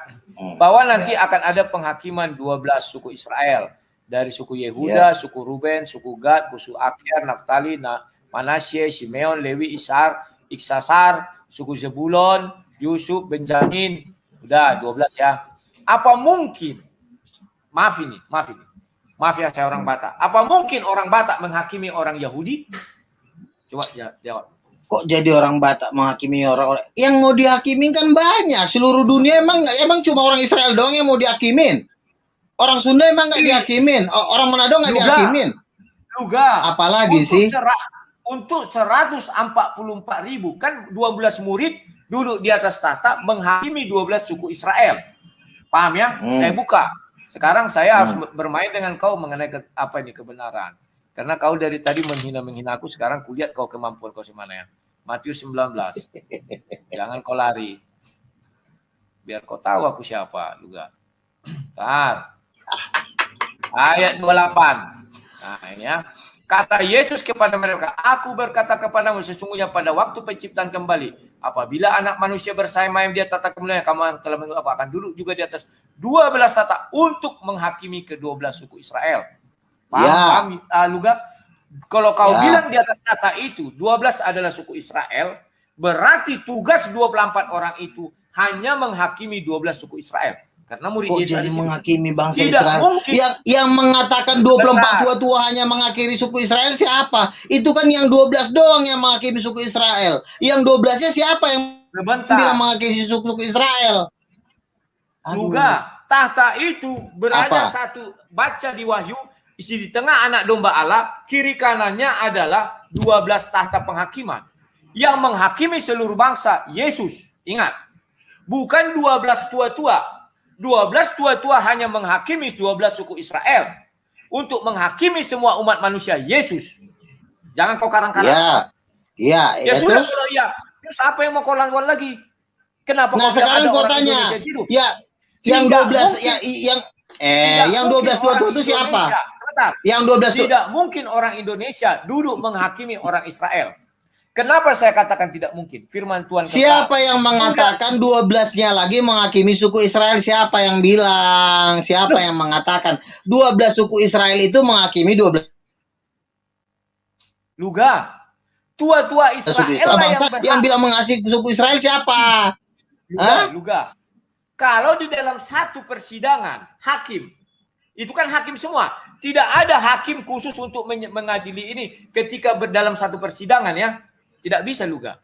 Bahwa nanti akan ada penghakiman 12 suku Israel. Dari suku Yehuda, suku Ruben, suku Gad, suku Akhir, Naftali, Manasye, Simeon, Lewi, Iksasar, suku Zebulon, Yusuf, Benjamin. Udah 12 ya. Apa mungkin, maaf ya saya orang Batak. Apa mungkin orang Batak menghakimi orang Yahudi? Coba jawab. Kok jadi orang Batak menghakimi orang-orang yang mau dihakimin kan banyak. Seluruh dunia emang cuma orang Israel doang yang mau dihakimin. Orang Sunda emang nggak dihakimin. Orang Manado nggak dihakimin. Juga. Apalagi sih? Untuk 144.000 kan 12 murid duduk di atas tahta menghakimi 12 suku Israel. Paham ya? Saya buka. Sekarang saya harus bermain dengan kau mengenai kebenaran. Karena kau dari tadi menghina aku, sekarang kulihat kau kemampuan kau semana ya. Matius 19. Jangan kau lari. Biar kau tahu aku siapa juga. Bentar. Ayat 28. Nah ini ya. Kata Yesus kepada mereka, aku berkata kepadamu sesungguhnya pada waktu penciptaan kembali, apabila anak manusia bersemayam di atas tahta kemuliaan, kamu telah menunggu akan duduk juga di atas 12 tahta untuk menghakimi ke-12 suku Israel. Paham Luga? Kalau kau bilang di atas tahta itu 12 adalah suku Israel, berarti tugas 24 orang itu hanya menghakimi 12 suku Israel. Karena murid Yesus jadi menghakimi bangsa Israel. Yang mengatakan 24 tua-tua hanya menghakimi suku Israel siapa? Itu kan yang 12 doang yang menghakimi suku Israel. Yang 12-nya siapa yang bilang menghakimi suku Israel? Luga, tahta itu berada satu, baca di Wahyu, isi di tengah anak domba Allah, kiri kanannya adalah 12 tahta penghakiman. Yang menghakimi seluruh bangsa, Yesus. Ingat, bukan 12 tua-tua. 12 tua-tua hanya menghakimi 12 suku Israel. Untuk menghakimi semua umat manusia, Yesus. Jangan kau karang-karang. Iya. Sudah kalau iya. Terus apa yang mau kau lakukan lagi? Kenapa kau sekarang kau tanya. Ya, yang 12 yang 12 tua-tua itu siapa? Yang 12 tidak mungkin orang Indonesia duduk menghakimi orang Israel. Kenapa saya katakan tidak mungkin? Firman Tuhan siapa yang mengatakan 12-nya lagi menghakimi suku Israel? Siapa yang bilang? Siapa yang mengatakan 12 suku Israel itu menghakimi 12? Luga. Tua-tua Israel yang bilang mengasihi suku Israel siapa? Luga. Kalau di dalam satu persidangan hakim, itu kan hakim semua. Tidak ada hakim khusus untuk mengadili ini ketika dalam satu persidangan ya. Tidak bisa Luga.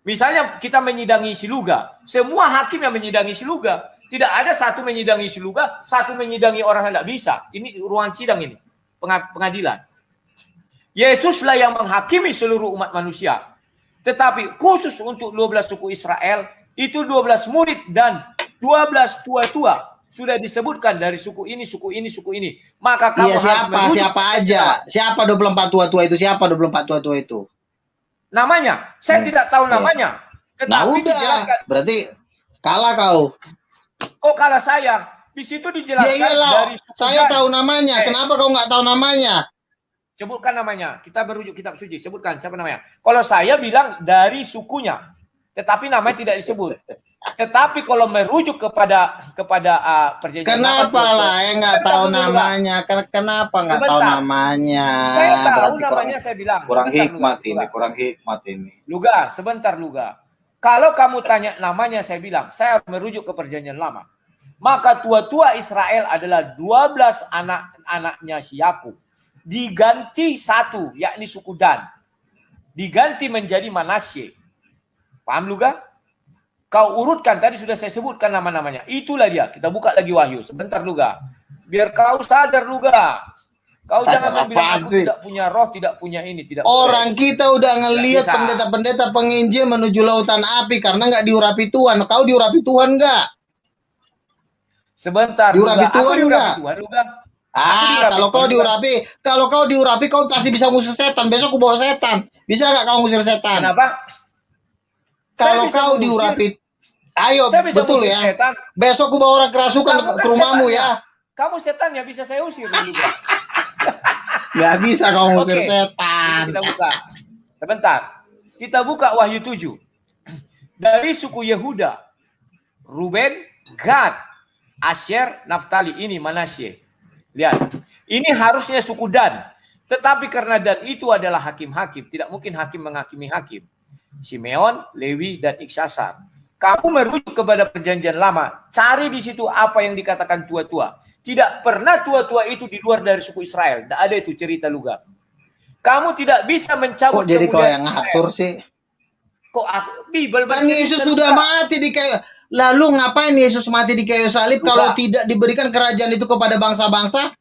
Misalnya kita menyidangi si Luga, semua hakim yang menyidangi si Luga, tidak ada satu menyidangi si Luga, satu menyidangi orang yang tidak bisa. Ini ruang sidang ini, pengadilan. Yesuslah yang menghakimi seluruh umat manusia. Tetapi khusus untuk 12 suku Israel, itu 12 murid dan 12 tua-tua. Sudah disebutkan dari suku ini, suku ini, suku ini. Maka kamu siapa aja? Siapa 24 tua-tua itu? Siapa 24 tua-tua itu? Namanya, saya tidak tahu namanya. Tetapi dijelaskan. Berarti kalah kau. Kok kalah saya? Di situ dijelaskan dari saya tahu namanya. Kenapa kau nggak tahu namanya? Sebutkan namanya. Kita berujuk kitab suci. Sebutkan siapa namanya. Kalau saya bilang dari sukunya, tetapi namanya tidak disebut. Tetapi kalau merujuk kepada perjanjian, kenapa lah yang nggak tahu namanya? Kenapa nggak tahu namanya? Saya tahu namanya, saya bilang. Kurang hikmat ini, kurang hikmat ini. Luga, sebentar Luga. Kalau kamu tanya namanya, saya bilang saya harus merujuk ke perjanjian lama. Maka tua-tua Israel adalah 12 anak-anaknya Yakub. Diganti satu, yakni suku Dan. Diganti menjadi Manasye. Paham Luga? Kau urutkan, tadi sudah saya sebutkan nama-namanya. Itulah dia. Kita buka lagi Wahyu. Sebentar Luga. Biar kau sadar Luga. Kau jangan bilang aku tidak punya roh, tidak punya ini. Orang kita udah ngelihat pendeta-pendeta penginjil menuju lautan api karena nggak diurapi Tuhan. Kau diurapi Tuhan nggak? Sebentar. Diurapi Tuhan nggak? Kalau kau diurapi, kau pasti bisa ngusir setan. Besok aku bawa setan. Bisa nggak kau ngusir setan? Kenapa? Kalau kau diurapi, ayo betul ya. Setan. Besok aku bawa orang kerasukan ke rumahmu ya. Kamu setan ya, bisa saya usir dulu. Nggak bisa kau ngusir setan. Kita buka. Sebentar. Kita buka Wahyu 7. Dari suku Yehuda, Ruben, Gad, Asher, Naftali. Ini Manasye. Lihat. Ini harusnya suku Dan. Tetapi karena Dan itu adalah hakim-hakim. Tidak mungkin hakim menghakimi hakim. Simeon, Lewi, dan Iksasar. Kamu merujuk kepada perjanjian lama. Cari di situ apa yang dikatakan tua-tua. Tidak pernah tua-tua itu di luar dari suku Israel. Tidak ada itu cerita Luga. Kamu tidak bisa mencabut. Kok jadi kau yang ngatur sih? Kok Bible kan Yesus sudah mati di kayu. Lalu ngapain Yesus mati di kayu salib kalau tidak diberikan kerajaan itu kepada bangsa-bangsa?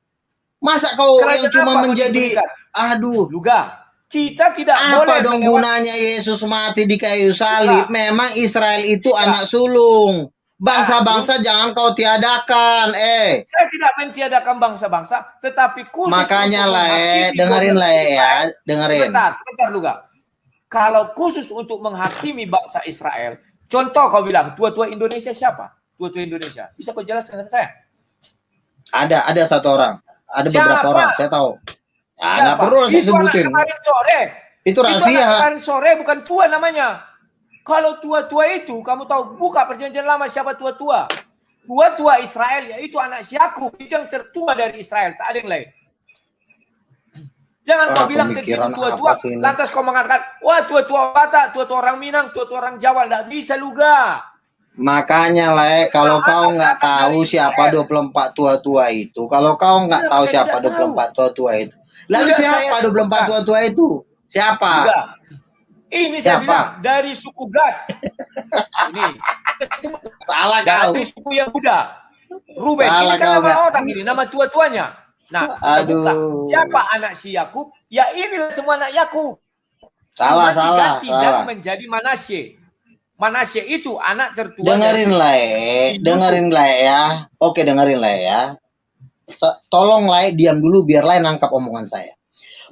Masa kau kerajaan yang cuma menjadi aduh Luga. Kita tidak boleh. Apa dong gunanya Yesus mati di kayu salib? Memang Israel itu anak sulung. Bangsa-bangsa jangan kau tiadakan. Saya tidak mentiadakan bangsa-bangsa, tetapi khusus. Makanya lah, dengerin lah ya, dengerin. Sebentar Luga. Kalau khusus untuk menghakimi bangsa Israel, contoh kau bilang tua-tua Indonesia siapa? Tua-tua Indonesia. Bisa kau jelaskan dengan saya? Ada satu orang. Ada beberapa orang, saya tahu. Nggak perlu saya sebutin. Itu rahasia. Kemarin sore bukan tua namanya. Kalau tua-tua itu, kamu tahu, buka perjanjian lama siapa tua-tua. Tua-tua Israel, yaitu anak Yakub, itu yang tertua dari Israel. Tak ada yang lain. Jangan kau bilang ke situ tua-tua, lantas kau mengatakan, wah tua-tua Batak, tua-tua orang Minang, tua-tua orang Jawa. Tidak bisa Luga. Makanya lah, kalau kau nggak tahu siapa 24 tua-tua itu, kalau kau nggak tahu siapa 24 tua-tua itu, lalu siapa 24 tua-tua itu? Siapa? Ini saya bilang dari suku Gad. Ini salah kau. Dari suku Yehuda. Ruben. Ini kan nama orang ini, nama tua-tuanya. Nah, aduh. Siapa anak si Yakub? Ya inilah semua anak Yakub. Salah. Dan menjadi Manasye. Manasye itu anak tertua. Dengerin lah ya. Oke, dengerin lah ya. Tolong lah, diam dulu biar lah nangkap omongan saya.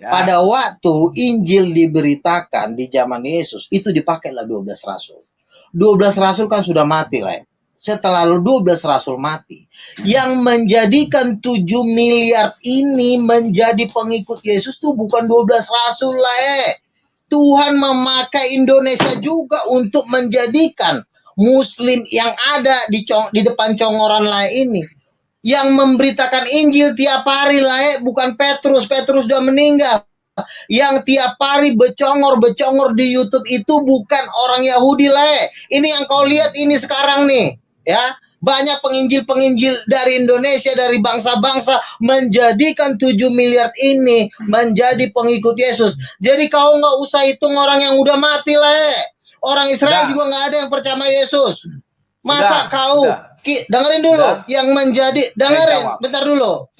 Ya. Pada waktu Injil diberitakan di zaman Yesus, itu dipakailah 12 rasul. 12 rasul kan sudah mati lah. Setelah 12 rasul mati, yang menjadikan 7 miliar ini menjadi pengikut Yesus tuh bukan 12 rasul lah. Tuhan memakai Indonesia juga untuk menjadikan Muslim yang ada di depan conggoran lah ini. Yang memberitakan Injil tiap hari lah, bukan Petrus. Petrus sudah meninggal. Yang tiap hari becongor di YouTube itu bukan orang Yahudi lah. Ini yang kau lihat ini sekarang nih, ya. Banyak penginjil-penginjil dari Indonesia, dari bangsa-bangsa menjadikan 7 miliar ini menjadi pengikut Yesus. Jadi kau nggak usah hitung orang yang udah mati lah. Orang Israel juga nggak ada yang percaya Yesus. Masa kau dengerin dulu yang menjadi bentar dulu.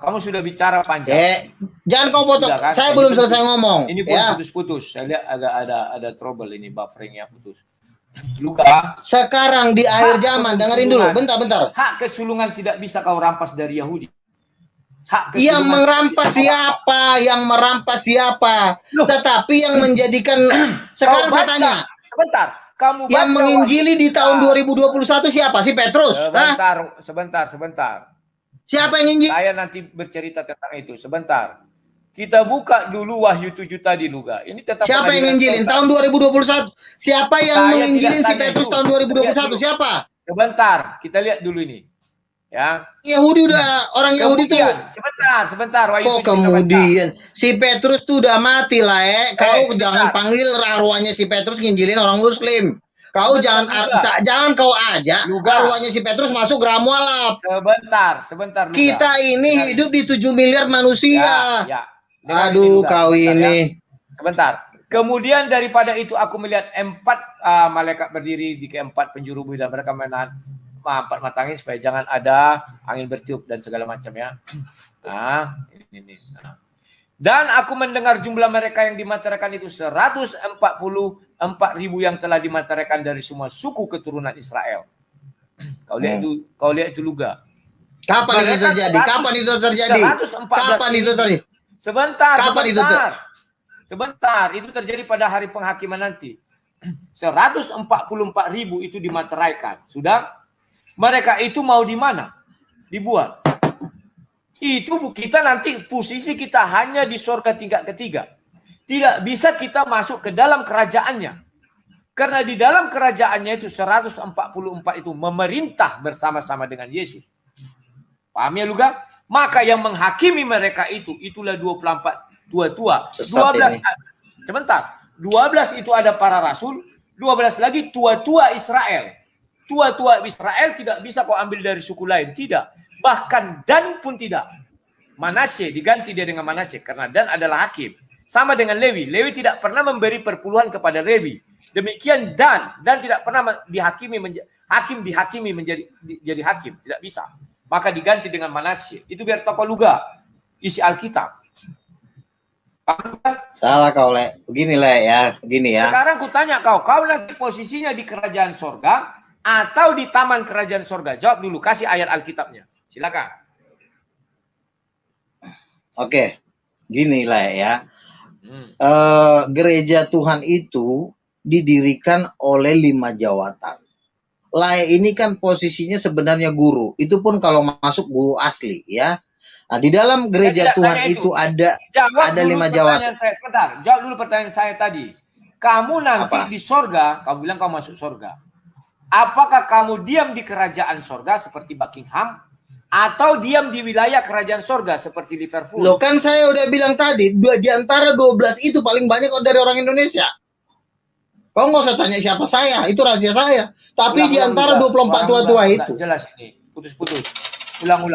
Kamu sudah bicara panjang. Jangan kau potong. Kan? Saya belum selesai ngomong. Ini putus-putus. Saya lihat agak ada trouble ini, buffering-nya putus. Luka. Sekarang di akhir zaman, dengerin dulu. Bentar. Hak kesulungan tidak bisa kau rampas dari Yahudi. Yang merampas siapa? Loh. Tetapi yang menjadikan sekarang saya tanya. Sebentar. Kamu yang menginjili di tahun 2021 siapa? Si Petrus? Sebentar. Siapa yang injil? Saya nanti bercerita tentang itu. Sebentar. Kita buka dulu Wahyu 7 tadi juga. Ini tetap siapa yang injilin tahun 2021? Siapa yang menginjilin si Petrus tahun 2021? Siapa? Sebentar, kita lihat dulu ini. Ya. Yahudi udah orang Yahudi tuh. Sebentar. Kok kemudian si Petrus tuh udah mati lah Kau jangan panggil arwahnya si Petrus nginjilin orang Muslim. Kau jangan kau ajak arwahnya si Petrus masuk ramualap. Sebentar. Kita ini hidup di 7 miliar manusia. Ya. Aduh, kau ini. Ya. Sebentar. Kemudian daripada itu aku melihat 4 malaikat berdiri di keempat penjuru bumi dan mereka menahan 4 mata angin supaya jangan ada angin bertiup dan segala macam ya. Ini. Dan aku mendengar jumlah mereka yang dimateraikan itu 144.000 yang telah dimateraikan dari semua suku keturunan Israel. Kau lihat itu juga. Kapan itu terjadi? Kapan itu terjadi? Sebentar, itu terjadi pada hari penghakiman nanti. 144.000 itu dimateraikan. Sudah? Mereka itu mau di mana? Dibuat. Itu kita nanti posisi kita hanya di surga tingkat ketiga. Tidak bisa kita masuk ke dalam kerajaannya. Karena di dalam kerajaannya itu 144 itu memerintah bersama-sama dengan Yesus. Paham ya Luga? Maka yang menghakimi mereka itulah 24 tua-tua. 12 itu ada para rasul, 12 lagi tua-tua Israel. Tua-tua Israel tidak bisa kau ambil dari suku lain, tidak. Bahkan Dan pun tidak. Manasye diganti dia dengan Manasye karena Dan adalah hakim. Sama dengan Lewi. Lewi tidak pernah memberi perpuluhan kepada Lewi. Demikian Dan tidak pernah dihakimi menjadi hakim, tidak bisa. Maka diganti dengan Manasye. Itu biar tokoh Luga isi Alkitab. Salah kau begini ya. Sekarang kutanya kau nanti posisinya di kerajaan sorga atau di taman kerajaan sorga? Jawab dulu, kasih ayat Alkitabnya. Silakan. Oke, gini ya. Gereja Tuhan itu didirikan oleh 5 jawatan. Ini kan posisinya sebenarnya guru. Itu pun kalau masuk guru asli ya. Nah, di dalam gereja Tuhan itu ada 5 jawatan. Sebentar, jawab dulu pertanyaan saya tadi. Kamu nanti di sorga, kamu bilang kamu masuk sorga. Apakah kamu diam di kerajaan sorga seperti Buckingham atau diam di wilayah kerajaan sorga seperti Liverpool? Loh kan saya udah bilang tadi, di antara 12 itu paling banyak dari orang Indonesia. Kau nggak usah tanya siapa saya, itu rahasia saya. Tapi di antara 24 tua-tua itu. Jelas ini, putus-putus. Ulang.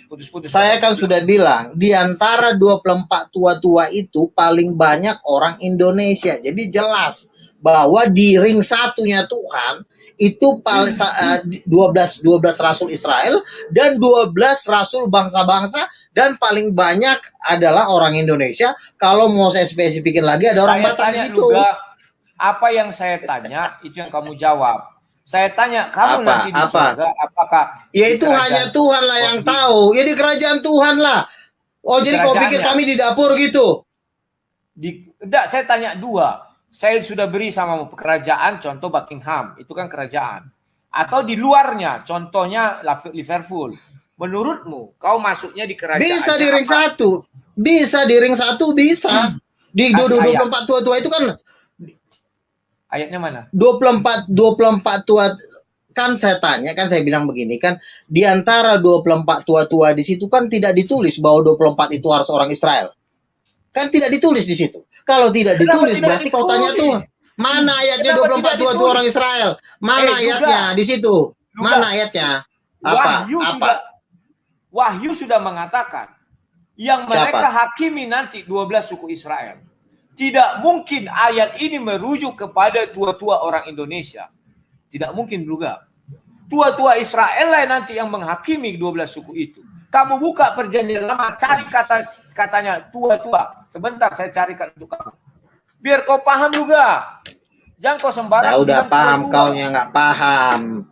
Putus-putus. Saya kan sudah bilang, di antara 24 tua-tua itu paling banyak orang Indonesia. Jadi jelas bahwa di ring satunya Tuhan itu 12 rasul Israel dan 12 rasul bangsa-bangsa dan paling banyak adalah orang Indonesia. Kalau mau saya spesifikin lagi ada orang Batak di situ. Apa yang saya tanya itu yang kamu jawab. Saya tanya kamu nanti di surga apakah? Ya itu hanya Tuhan lah yang tahu. Ya di kerajaan Tuhan lah. Oh jadi kau pikir kami di dapur gitu? Enggak, saya tanya 2. Saya sudah beri sama kerajaan, contoh Buckingham, itu kan kerajaan. Atau di luarnya, contohnya Liverpool. Menurutmu, kau masuknya di kerajaan? Bisa di ring 1. Bisa di ring 1, bisa. Di 24 tua-tua itu kan. Ayatnya mana? 24 tua. Kan saya tanya, kan saya bilang begini kan. Di antara 24 tua-tua di situ kan tidak ditulis bahwa 24 itu harus orang Israel. Kan tidak ditulis di situ. Kalau tidak ditulis berarti kau tanya Tuhan. Mana ayatnya 24 tua orang Israel? Mana ayatnya di situ? Mana ayatnya? Wahyu sudah mengatakan yang mereka hakimi nanti 12 suku Israel. Tidak mungkin ayat ini merujuk kepada tua-tua orang Indonesia. Tidak mungkin juga. Tua-tua Israel lah nanti yang menghakimi 12 suku itu. Kamu buka perjanjian lama, cari katanya tua-tua. Sebentar saya carikan untuk kamu. Biar kau paham juga. Jangan kau sembarang. Saya udah paham, kau yang nggak paham.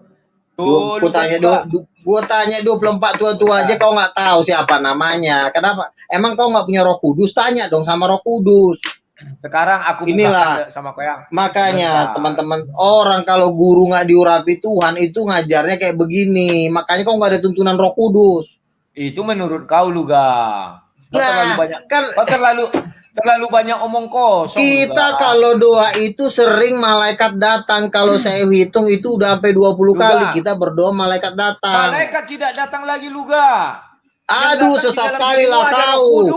Gue tanya 24 tua-tua aja kau nggak tahu siapa namanya. Kenapa? Emang kau nggak punya Roh Kudus? Tanya dong sama Roh Kudus. Sekarang aku inilah sama kau yang. Makanya teman-teman, orang kalau guru nggak diurapi Tuhan itu ngajarnya kayak begini. Makanya kau nggak ada tuntunan Roh Kudus. Itu menurut kau Luga. Terlalu banyak. Kan terlalu banyak omong kosong. Kita kalau doa itu sering malaikat datang. Kalau saya hitung itu udah sampai 20 kali kita berdoa malaikat datang. Malaikat tidak datang lagi Luga. Aduh, sesat kali lah kau.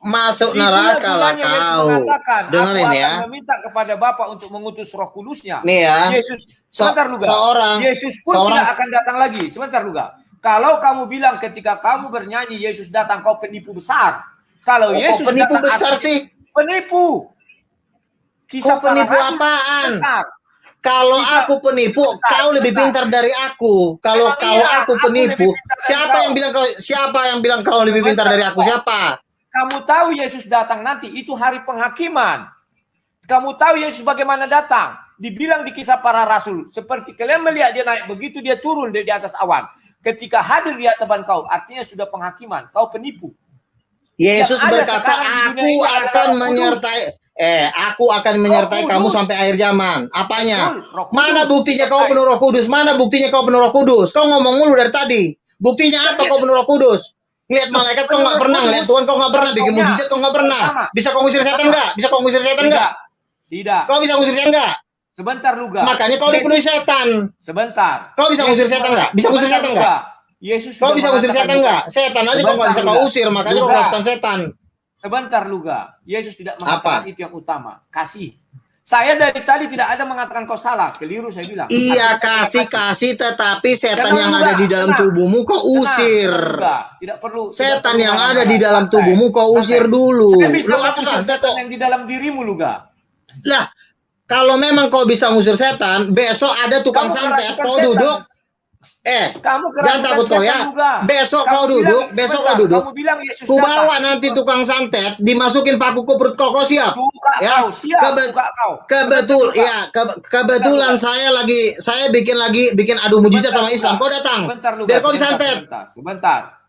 Masuk neraka lah kau. Dengerin ya. Aku meminta kepada Bapa untuk mengutus Roh Kudusnya. Nih ya. Yesus, sebentar Luga. Yesus pun tidak akan datang lagi. Sebentar Luga. Kalau kamu bilang ketika kamu bernyanyi Yesus datang, kau penipu besar. Kalau Yesus penipu datang, besar sih. Penipu. Kisah penipu apaan? Kalau aku penipu, kau lebih pintar dari aku. Kalau aku penipu, siapa yang bilang kau lebih pintar dari aku? Siapa? Kamu tahu Yesus datang nanti, itu hari penghakiman. Kamu tahu Yesus bagaimana datang? Dibilang di Kisah Para Rasul, seperti kalian melihat dia naik, begitu dia turun di atas awan. Ketika hadir di hadapan kau, artinya sudah penghakiman. Kau penipu. Yesus berkata, aku akan menyertai kamu sampai akhir zaman. Apanya? Mana buktinya kau penuh Roh Kudus? Mana buktinya kau penuh Roh Kudus? Kau ngomong mulu dari tadi. Buktinya apa kau penuh Roh Kudus? Ngeliat malaikat kau nggak pernah, ngeliat Tuhan kau nggak pernah, bikin mujizat kau nggak pernah. Bisa kau ngusir setan nggak? Bisa kau ngusir setan nggak? Tidak. Kau bisa ngusir setan nggak? Sebentar Luga. Makanya kau dipenuhi setan. Sebentar. Kau bisa ngusir setan nggak? Bisa ngusir setan nggak? Yesus. Kau bisa ngusir setan nggak? Setan aja kau nggak bisa kau usir, makanya kau kerasukan setan. Sebentar Luga. Yesus tidak mengatakan itu yang utama. Kasih. Saya dari tadi tidak ada mengatakan kau salah, keliru saya bilang. Iya, kasih, tetapi setan yang ada di dalam tubuhmu kau usir. Tidak perlu. Setan yang ada di dalam tubuhmu kau usir dulu. Saya bisa mengusir setan yang di dalam dirimu, Luga. Lah, kalau memang kau bisa ngusir setan, besok ada tukang santet, kau duduk. Jangan takut kau ya. Besok kau duduk. Ku bawa nanti tukang santet, dimasukin paku ke perut kau siap. Ya, kebetulan saya bikin adu mujizat sama Islam. Kau datang. Biar kau disantet. Sebentar.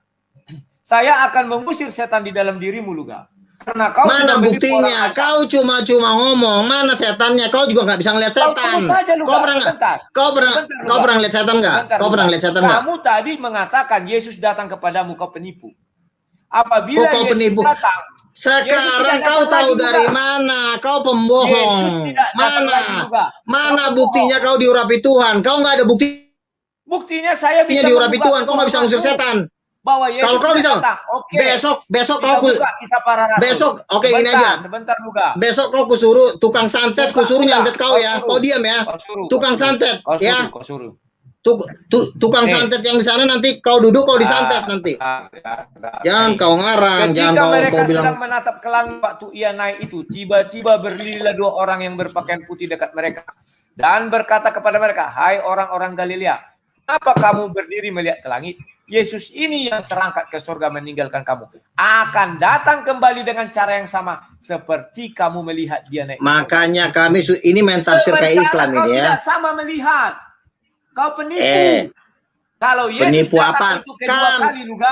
Saya akan mengusir setan di dalam dirimu, Luga. Karena kau mana buktinya? Kau cuma ngomong. Mana setannya? Kau juga nggak bisa ngeliat setan. Kau pernah ngeliat setan nggak? Kau pernah ngeliat setan nggak? Kamu tadi mengatakan Yesus datang kepadamu, kau penipu. Apabila kau penipu? Datang, sekarang kau tahu dari mana? Kau pembohong. Mana buktinya kau diurapi Tuhan? Kau nggak ada bukti. Buktinya saya bisa diurapi Tuhan. Kau nggak bisa ngusir setan. Kalau kau bisa, besok kau ini aja. Sebentar Luga. Besok kau kusuruh tukang santet, kusuruh nyantet kau ya. Kau diam ya. Tukang santet, ya. Tukang santet yang di sana nanti kau duduk, kau disantet nanti. Jangan kau ngarang, jangan kau bilang. Sedang menatap ke langit waktu ia naik itu, tiba-tiba berdirilah dua orang yang berpakaian putih dekat mereka dan berkata kepada mereka, "Hai orang-orang Galilea, kenapa kamu berdiri melihat ke langit? Yesus ini yang terangkat ke surga meninggalkan kamu akan datang kembali dengan cara yang sama seperti kamu melihat dia naik." Makanya kami ini main tafsir kayak Islam ini ya. Tidak sama melihat. Kau penipu. Kalau Yesus penipu apa?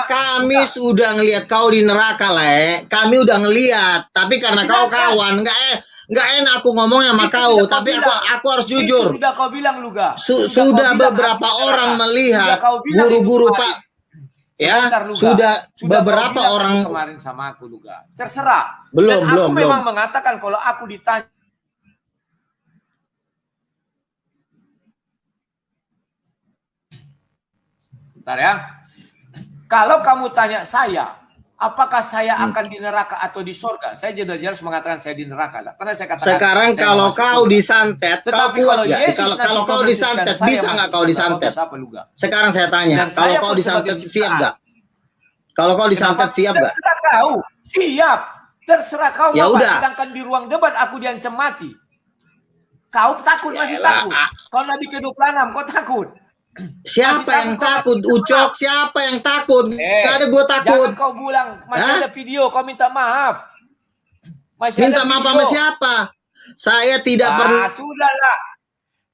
Kami sudah ngelihat kau di neraka lah. Kami udah ngelihat, tapi karena kau kawan nggak enak aku ngomongnya sama kau, tapi aku harus jujur. Sudah kau bilang Luga. Sudah beberapa orang melihat guru-guru Pak. Ya, sudah beberapa orang kemarin sama aku Luga. Terserah. Belum. Memang mengatakan kalau aku ditanya. Bentar ya. Kalau kamu tanya saya, apakah saya akan di neraka atau di surga? Saya jelas mengatakan saya di neraka. Karena saya katakan. Sekarang kalau kau disantet, kau kuat nggak? Kalau kau disantet, bisa nggak kau disantet? Sekarang saya tanya, kalau kau disantet siap nggak? Kalau kau disantet siap nggak? Terserah kau, siap. Terserah kau. Ya udah. Sedangkan di ruang debat aku diancam mati. Kau takut masih takut. Kau Nabi ke-26, kau takut. Siapa yang takut, Ucok? Siapa yang takut? Gak ada gue takut. Jangan kau bilang masih ada video, kau minta maaf. Minta maaf sama siapa? Saya tidak pernah. Sudahlah.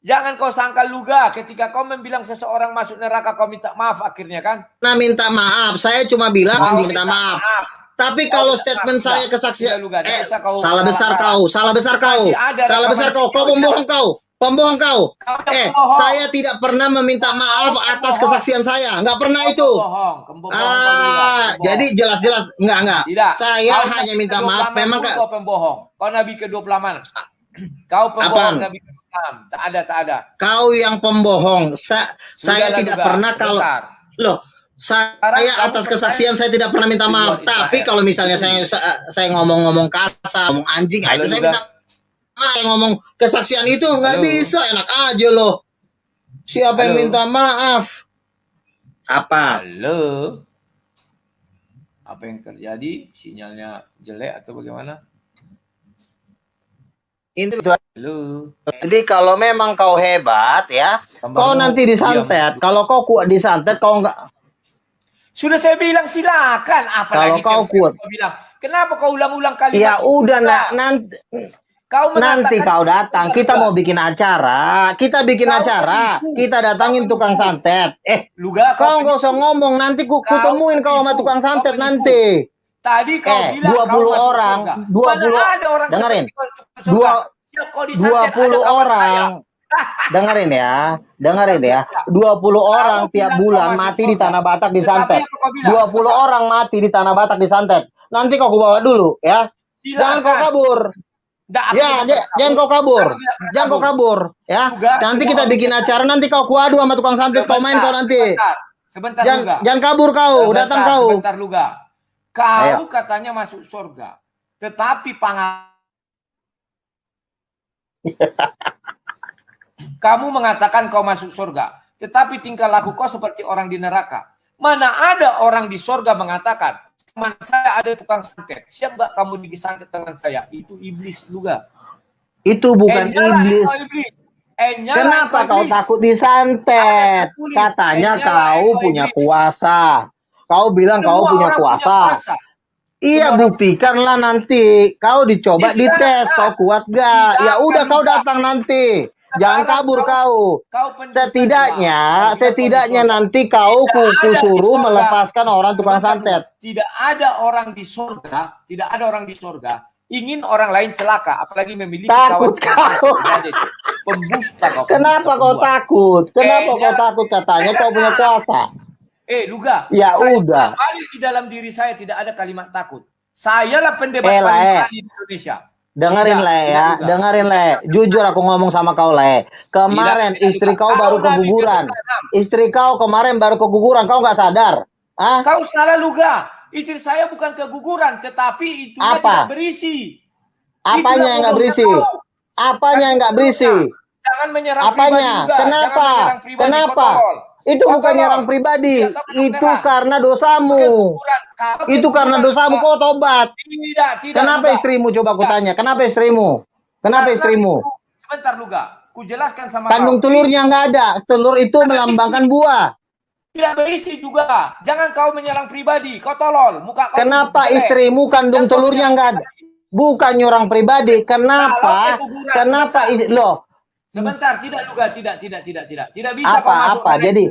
Jangan kau sangka Luga ketika kau membilang seseorang masuk neraka kau minta maaf akhirnya kan? Nah minta maaf, saya cuma bilang minta maaf. Tapi kalau statement saya kesaksian, salah besar kau, salah besar kau, salah besar kau, kau pembohong kau, pembohong kau. Saya tidak pernah meminta maaf atas kesaksian saya, nggak pernah itu. Jadi jelas-jelas enggak. Saya hanya minta maaf. Memang kau pembohong, kau nabi ke-20 mana? Kau pembohong nabi ke-6, tak ada. Kau yang pembohong. Saya tidak pernah kalau loh. Saya atas kesaksian saya tidak pernah minta maaf. Tapi kalau misalnya saya ngomong kasar, ngomong anjing, itu saya minta maaf. Ngomong kesaksian itu nggak bisa, enak aja loh. Siapa yang minta maaf? Apa? Halo. Apa yang terjadi? Sinyalnya jelek atau bagaimana? Halo. Jadi kalau memang kau hebat ya, kau nanti disantet. Kalau kau kuat disantet, kau enggak. Sudah saya bilang silakan. Apalagi kalau kau kuat. Bilang, kenapa kau ulang-ulang kalimat? Ya udah, nanti kau datang. Kita mau bikin acara. Kita bikin acara. Kita datangin tukang santet. Kau nggak usah ngomong. Nanti ku temuin kau sama tukang santet nanti. Tadi kau bilang 20 orang. 20. Dengerin. 20 orang. Dengerin ya, 20 orang tiap bulan mati di Tanah Batak disantet. 20 orang mati di Tanah Batak disantet. Nanti kau bawa dulu ya. Jangan kau kabur. Ya, jangan kau kabur. Jangan kau kabur ya. Nanti kita bikin acara, nanti kau kuadu sama tukang santet, kau main kau nanti. Sebentar. Jangan kabur kau, datang kau. Sebentar Luga. Kau katanya masuk surga. Tetapi kamu mengatakan kau masuk surga, tetapi tingkah laku kau seperti orang di neraka. Mana ada orang di surga mengatakan, teman saya ada tukang santet, siap gak kamu disantet teman saya? Itu iblis juga. Itu bukan iblis. Kenapa kau takut disantet? Katanya kau punya kuasa. Kau bilang kau punya kuasa. Iya, buktikanlah nanti. Kau dicoba dites, kau kuat gak? Ya udah kau datang nanti. Jangan kabur kau. Setidaknya nanti kau suruh melepaskan orang tukang santet. Tidak ada orang di surga, ingin orang lain celaka, apalagi memiliki takut kau. Pembusta kau. Kenapa kau takut? Kau takut? Katanya kau punya kuasa. Luga. Ya udah. Balik di dalam diri saya tidak ada kalimat takut. Saya lah pendebat paling di Indonesia. Dengerin Le. Jujur aku ngomong sama kau Le. Kemarin istri kau baru keguguran. Istri kau kemarin baru keguguran. Kau nggak sadar? Kau salah Luga. Istri saya bukan keguguran, tetapi itu tidak berisi. Apanya yang nggak berisi? Apanya yang nggak berisi? Jangan menyerang pribadi juga. Kenapa? Itu bukan nyerang pribadi. Itu karena dosamu. Itu karena dosamu, kau tobat. Tidak. Kenapa istrimu? Coba aku tanya. Kenapa istrimu? Sebentar Luga. Ku jelaskan sama kandung telurnya nggak ada. Telur itu melambangkan buah. Tidak berisi juga. Jangan kau menyerang pribadi. Kau tolol. Muka kau. Kenapa istrimu kandung telurnya nggak ada? Bukan nyerang pribadi. Kenapa? Loh. Sebentar, tidak juga, tidak bisa apa. Jadi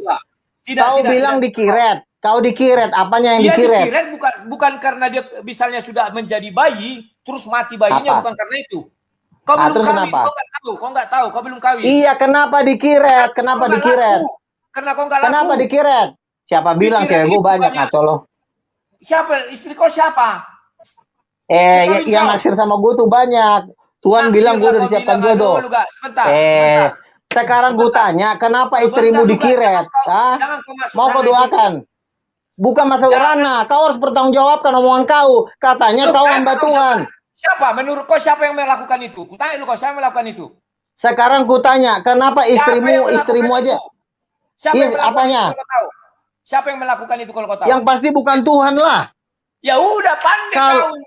kau bilang dikiret, kau dikiret, apanya yang dikiret? Dikiret bukan karena dia misalnya sudah menjadi bayi, terus mati bayinya, bukan karena itu. Kau belum kawin, kau nggak tahu, kau belum kawin. Iya, kenapa dikiret? Kenapa dikiret? Karena kau nggak laku. Kenapa dikiret? Siapa bilang cewek gue banyak ngaco lo? Siapa? Istri kau siapa? Yang naksir sama gue tuh banyak. Tuhan bilang gue udah disiapkan jodoh. Sebentar. Sekarang gue tanya, kenapa istrimu dikiret? Mau kau doakan? Bukan masalah ranah. Kau harus bertanggungjawabkan omongan kau. Katanya kau hamba Tuhan. Siapa? Menurut kau siapa yang melakukan itu? Tanya lu kau, siapa yang melakukan itu? Sekarang gue tanya, kenapa istrimu aja? Apanya? Siapa yang melakukan itu kalau kau tahu? Yang pasti bukan Tuhan lah. Ya udah, pandai kau.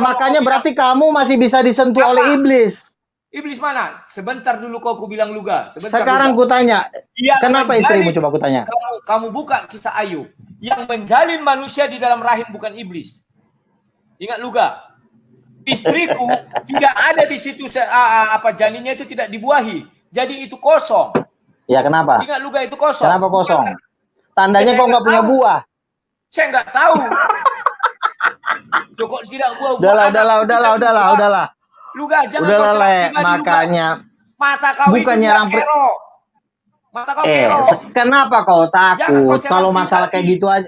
Makanya berarti kamu masih bisa disentuh oleh iblis. Iblis mana? Sebentar dulu kau bilang Luga. Sekarang ku tanya, kenapa istrimu? Coba ku tanya. Kamu buka kisah Ayub. Yang menjalin manusia di dalam rahim bukan iblis. Ingat Luga. Istriku tidak ada di situ, janinnya itu tidak dibuahi. Jadi itu kosong. Ya kenapa? Ingat Luga, itu kosong. Kenapa kosong? Tandanya kau nggak punya buah. Saya nggak tahu. Loh, kok tidak buah-buah? Udahlah. Luga, jangan udahlah, Le, makanya mata kau bukan itu nyerang kero. Mata kau kero. Kenapa kau takut kalau masalah kayak gitu aja?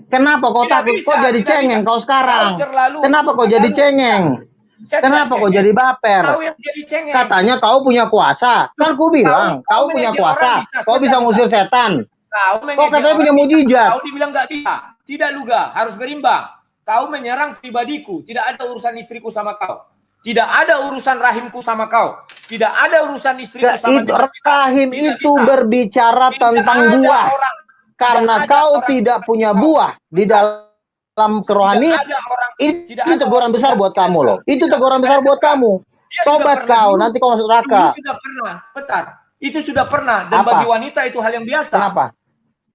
Kenapa kau takut? Kau jadi cengeng kau sekarang. Kenapa kau jadi cengeng? Kenapa kau jadi baper? Kau yang jadi cengeng. Katanya kau punya kuasa. Kan ku bilang, kau punya kuasa. Kau bisa ngusir setan. Kau katanya punya mujizat. Kau dibilang nggak bisa. Tidak, Luga, harus berimbang. Kau menyerang pribadiku. Tidak ada urusan istriku sama kau. Tidak ada urusan rahimku sama kau. Tidak ada urusan istriku sama itu. Rahim itu bisa berbicara tentang buah. Karena kau tidak punya buah di dalam kerohanian. Itu teguran besar buat kamu loh. Itu teguran besar buat kamu. Tobat kau, nanti kau masuk neraka. Sudah pernah, betul. Itu sudah pernah. Dan bagi wanita itu hal yang biasa. Kenapa?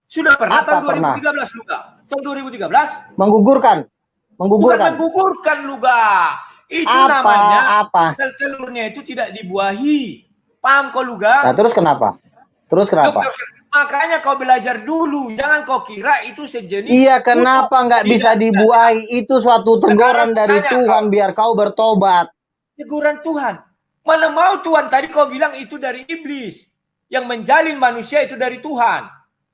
Sudah pernah tahun 2013, Luga. Tahun 2013. Menggugurkan. Bukan menggugurkan, Luga. Itu namanya sel-telurnya itu tidak dibuahi. Paham kau, Luga? Nah, terus kenapa? Makanya kau belajar dulu. Jangan kau kira itu sejenis. Iya, kenapa nggak bisa dibuahi? Itu suatu teguran dari Tuhan biar kau bertobat. Teguran Tuhan. Mana mau Tuhan? Tadi kau bilang itu dari iblis. Yang menjalin manusia itu dari Tuhan.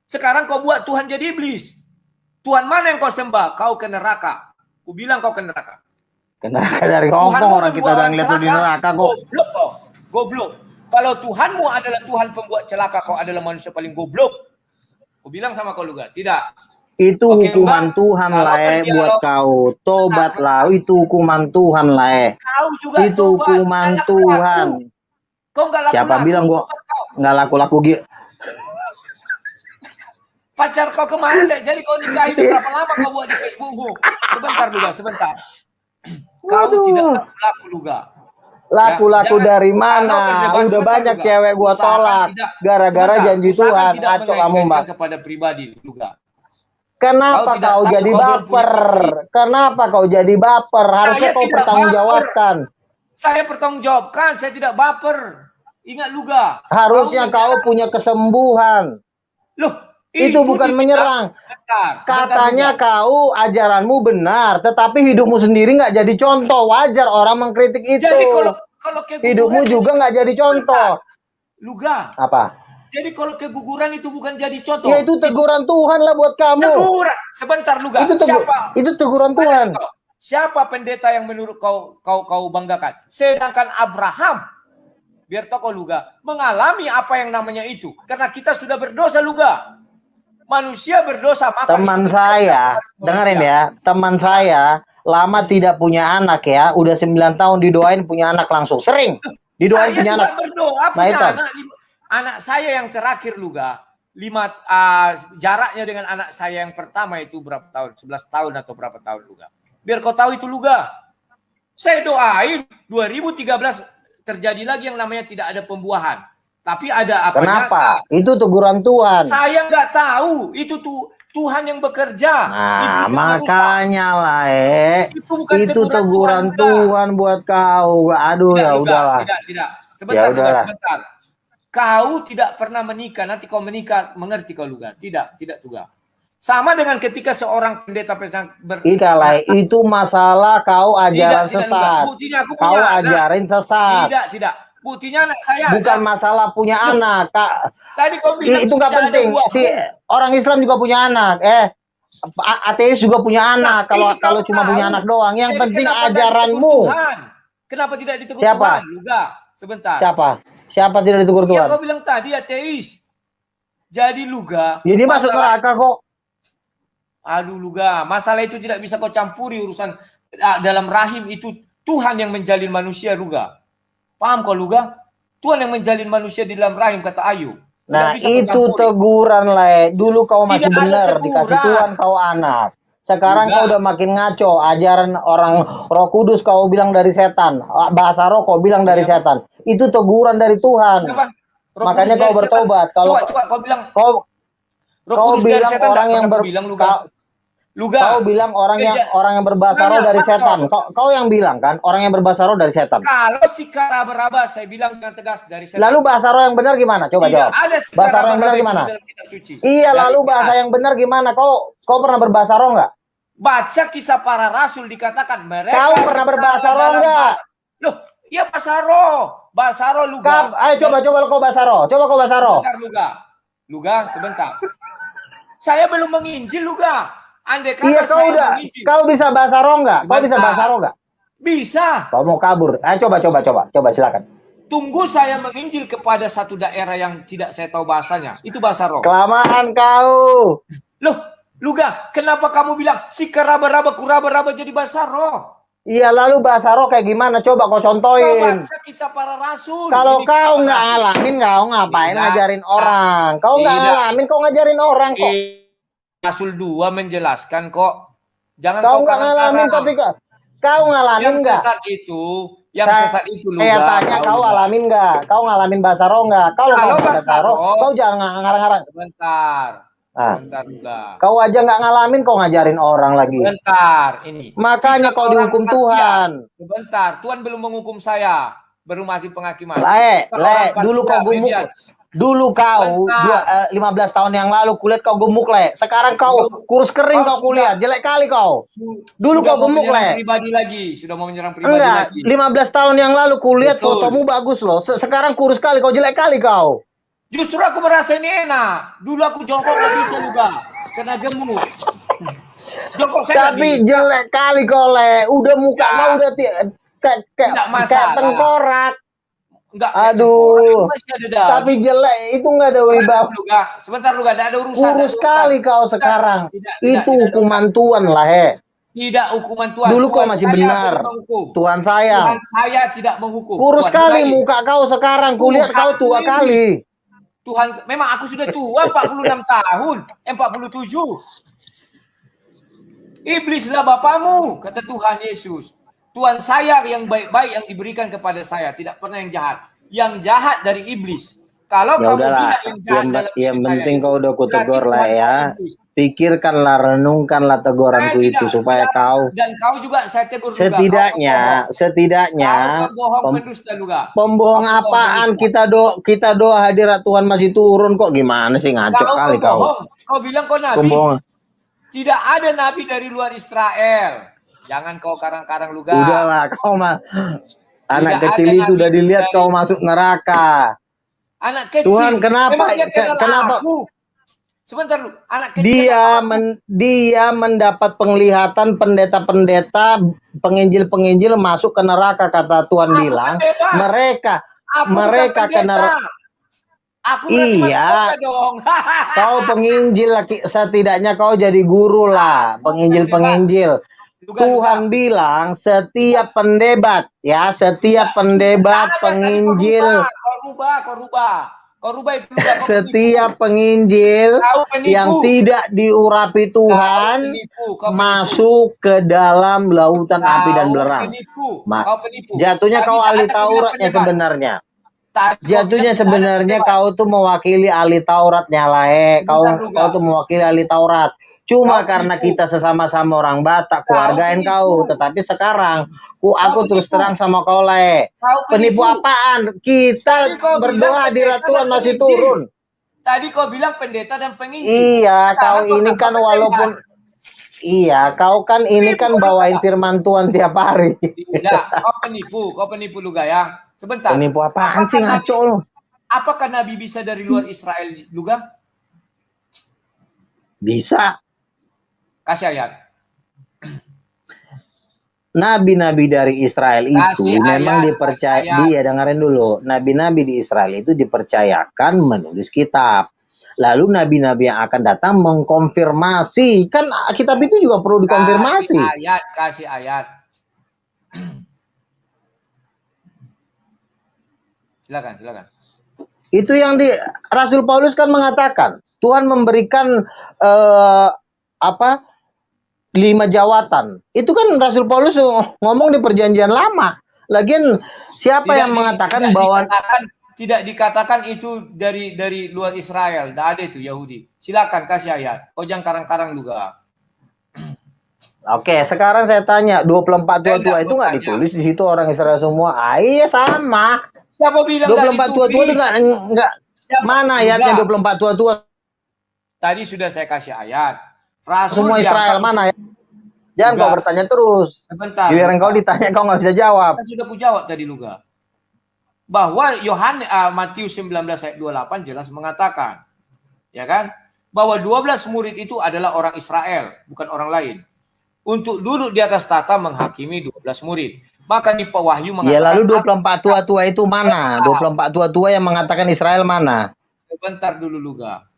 Sekarang kau buat Tuhan jadi iblis. Tuhan mana yang kau sembah? Kau ke neraka. Ku bilang kau ke neraka. Ke neraka dari Hongkong, orang kita udah ngeliat di neraka kok. Goblok. Kalau Tuhanmu adalah Tuhan pembuat celaka, kau adalah manusia paling goblok. Ku bilang sama kau juga, tidak. Itu hukuman Tuhan lah buat kau. Tobatlah, itu hukuman Tuhan lah. Kau juga itu hukuman Tuhan. Kau nggak laku-laku. Siapa bilang gua nggak laku-laku gitu? Pacar kau kemarin deh, jadi kau nikahi berapa lama kau buat di Facebookmu? Sebentar juga, sebentar. Kau tidak laku-laku juga. Laku-laku dari mana? Udah banyak juga. Cewek gua tolak gara-gara janji Tuhan. Ngaco kamu, Mbak. Kepada pribadi juga. Kenapa kau jadi baper? Kenapa kau jadi baper? Harusnya kau pertanggungjawabkan. Saya pertanggungjawabkan, saya tidak baper. Ingat, Luga. Harusnya kau punya kesembuhan. Loh, itu bukan menyerang. Katanya kau ajaranmu benar, tetapi hidupmu sendiri nggak jadi contoh. Wajar orang mengkritik itu. Jadi kalau hidupmu juga nggak jadi contoh. Luga. Apa? Jadi kalau keguguran itu bukan jadi contoh. Ya itu teguran Tuhan lah buat kamu. Teguran. Sebentar, Luga. Itu teguran Tuhan. Siapa pendeta yang menurut kau banggakan? Sedangkan Abraham, biar toko Luga, mengalami apa yang namanya itu. Karena kita sudah berdosa, Luga. Manusia berdosa. Maka teman saya, dengerin ya. Teman saya lama tidak punya anak ya. Udah 9 tahun didoain punya anak langsung. Sering didoain punya anak. Berdoa, punya anak. Anak saya yang terakhir, Luga, jaraknya dengan anak saya yang pertama itu berapa tahun? 11 tahun atau berapa tahun, Luga? Biar kau tahu itu, Luga. Saya doain 2013 terjadi lagi yang namanya tidak ada pembuahan. Tapi ada apa? Kenapa? Itu teguran Tuhan. Saya nggak tahu. Itu Tuhan yang bekerja. Nah, makanya lah, itu teguran Tuhan buat kau. Aduh, ya udahlah. Tidak. Sebentar. Kau tidak pernah menikah, nanti kau menikah, mengerti kau, Luga? Tidak juga. Sama dengan ketika seorang pendeta itu masalah kau ajaran sesat. Kau ajarin sesat. Tidak. Buktinya anak saya. Bukan masalah punya anak, Kak. Tadi kau bilang itu nggak penting. Si orang Islam juga punya anak. Ateis juga punya anak. Kalau cuma punya anak doang, yang penting ajaranmu. Kenapa tidak ditegur Tuhan, Luga? Sebentar. Siapa tidak ditegur Tuhan? Kau bilang tadi ateis. Jadi, Luga. Jadi masuk neraka kok. Aduh, Luga, masalah itu tidak bisa kau campuri urusan dalam rahim itu. Tuhan yang menjalin manusia, Luga. Paham kau, Luga? Tuhan yang menjalin manusia di dalam rahim, kata Ayub. Nah, itu teguran lah. Dulu kau masih benar, dikasih Tuhan kau anak. Sekarang kau udah makin ngaco. Ajaran orang Roh Kudus kau bilang dari setan. Bahasa roh kau bilang dari setan. Itu teguran dari Tuhan. Makanya kau bertobat. Kalau kau bilang kau bilang orang yang Kau bilang orang yang berbahasa roh dari setan. Kau yang bilang kan orang yang berbahasa roh dari setan. Kalau si raba-raba saya bilang dengan tegas dari setan. Lalu bahasa roh yang benar gimana? Coba jawab. Bahasa roh yang benar gimana? Iya, lalu bahasa yang benar gimana? Kau pernah berbahasa roh nggak? Baca kisah para rasul dikatakan mereka. Kau pernah berbahasa roh enggak? Loh, iya bahasa roh. Bahasa roh Luga. Ayo coba kau bahasa roh. Coba kau bahasa roh. Sebentar Luga, sebentar. Saya belum menginjil Luga. Andai kata iya, kau bisa bahasa roh enggak? Kau bisa bahasa roh enggak? Bisa. Kau mau kabur? Ayo coba silakan. Tunggu saya menginjil kepada satu daerah yang tidak saya tahu bahasanya. Itu bahasa roh. Kelamaan kau. Loh, Luga, kenapa kamu bilang si keraba-raba kuraba-raba jadi bahasa roh? Iya, lalu bahasa roh kayak gimana? Coba kau contohin. Baca kisah para rasul. Kalau kau nggak ngalamin, kau ngapain ngajarin orang? Kau nggak ngalamin, kau ngajarin orang kok. Rasul 2 menjelaskan kok. Jangan kau nggak ngalamin, tapi kau ngalamin nggak? Yang sesat itu Luga. Saya tanya kau ngalamin nggak? Kau ngalamin bahasa roh nggak? Kalau bahasa roh, kau jangan ngarang-ngarang. Bentar. Bentar Luga. Kau aja nggak ngalamin, kau ngajarin orang lagi. Bentar, ini. Makanya kau dihukum Tuhan. Sebentar, Tuhan belum menghukum saya. Baru masih penghakiman. Dulu kau gemuk. Dulu kau 15 tahun yang lalu kulihat kau gemuk Sekarang kau kurus kering kau kulihat. Jelek kali kau. Dulu kau gemuk pribadi lagi. Sudah mau menyerang pribadi lagi. 15 tahun yang lalu kulihat fotomu bagus loh. Sekarang kurus kali kau, jelek kali kau. Justru aku merasa ini enak. Dulu aku jongkok nggak bisa juga. Kena gemuk. Jongkok saya tapi jelek kali kau Udah muka kau udah kayak tengkorak. Enggak, aduh, tapi jelek itu nggak ada wibawa. Sebentar Luga, ada urusan. Kurus sekali kau sekarang. Itu hukuman Tuhan Tidak hukuman Tuhan. Dulu kau masih benar. Tuhan sayang. Tuhan saya tidak menghukum. Kurus sekali muka kau sekarang. Kulihat kau tua kali. Tuhan, memang aku sudah tua 46 tahun, 47. Iblislah bapamu, kata Tuhan Yesus. Tuhan saya yang baik-baik yang diberikan kepada saya, tidak pernah yang jahat. Yang jahat dari iblis. Kalau ya kamu bilang yang jahat yang penting kau udah kutegur ya. Pikirkanlah, renungkanlah teguranku itu supaya kau. Dan kau juga saya tegur juga. Setidaknya pembohong apaan? Kita doa hadirat Tuhan masih turun kok, gimana sih, ngaco kali kau. Kau bilang kau nabi. Pembohong. Tidak ada nabi dari luar Israel. Jangan kau karang-karang Luga. Udahlah, kau mah anak kecil itu udah dilihat kau masuk neraka. Anak kecil. Tuhan kenapa? Sebentar lu, anak kecil. Dia mendapat penglihatan pendeta-pendeta, penginjil-penginjil masuk ke neraka, kata Tuhan bilang. Mereka ke neraka. Iya. Kau penginjil, setidaknya kau jadi guru lah, penginjil-penginjil. Tuhan bilang setiap pendebat penginjil, setiap penginjil yang tidak diurapi Tuhan masuk ke dalam lautan api dan belerang. Jatuhnya kau ahli Tauratnya sebenarnya. Jatuhnya sebenarnya kau tuh mewakili ahli Tauratnya Kau tuh mewakili ahli Taurat. Cuma karena kita sesama-sama orang Batak, keluargain kau. Tetapi sekarang, aku terus terang sama kau Penipu apaan? Kita berdoa hadirat Tuhan masih turun. Tadi kau bilang pendeta dan penginjil. Iya, kau ini kan walaupun... Iya, kau kan ini kan bawain firman Tuhan tiap hari. Tidak, kau penipu Luga ya. Sebentar. Penipu apaan sih, ngaco lu? Apakah Nabi bisa dari luar Israel Luga? Bisa. Kasih ayat. Nabi-nabi dari Israel itu memang dipercaya. Dia dengerin dulu. Nabi-nabi di Israel itu dipercayakan menulis kitab. Lalu nabi-nabi yang akan datang mengkonfirmasi. Kan kitab itu juga perlu dikonfirmasi. Kasih ayat. Silakan. Itu yang Rasul Paulus kan mengatakan. Tuhan memberikan 5 jawatan. Itu kan Rasul Paulus ngomong di perjanjian lama. Lagian siapa yang mengatakan bahwa tidak dikatakan itu dari luar Israel. Tidak ada itu Yahudi. Silakan kasih ayat. Oh jangan karang-karang juga. Oke, sekarang saya tanya 24 tua-tua itu nggak ditulis di situ orang Israel semua? Iya sama. Siapa bilang 24 tua-tua itu enggak mana ayatnya 24 tua-tua? Tadi sudah saya kasih ayat. Rasul semua Israel mana ya? Jangan kau bertanya terus. Sebentar. Biar kau ditanya kau nggak bisa jawab. Kan sudah jawab tadi Luga. Bahwa Matius 19 ayat 28 jelas mengatakan, ya kan, bahwa 12 murid itu adalah orang Israel, bukan orang lain. Untuk duduk di atas tahta menghakimi 12 murid. Maka di Wahyu mengatakan, ya lalu 24 tua-tua itu mana? 24 tua-tua yang mengatakan Israel mana? Sebentar dulu Luga.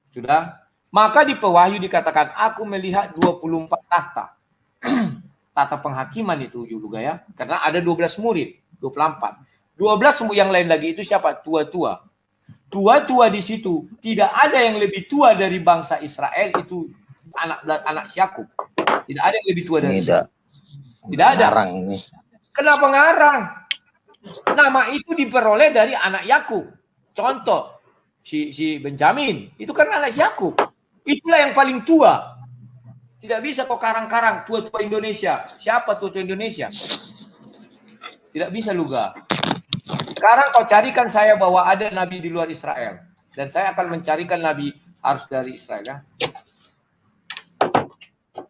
Sudah? Maka di Wahyu dikatakan, aku melihat 24 tahta. Tahta penghakiman itu juga ya. Karena ada 12 murid, 24. 12 yang lain lagi itu siapa? Tua-tua. Tua-tua di situ tidak ada yang lebih tua dari bangsa Israel, itu anak Yakub. Tidak ada yang lebih tua dari situ. Tidak ada. Ngarang ini. Kenapa ngarang? Nama itu diperoleh dari anak Yakub. Contoh si Benjamin itu kan anak Yakub. Itulah yang paling tua. Tidak bisa kok karang-karang tua-tua Indonesia. Siapa tua-tua Indonesia? Tidak bisa Luga. Sekarang kau carikan saya bahwa ada nabi di luar Israel. Dan saya akan mencarikan nabi harus dari Israel ya.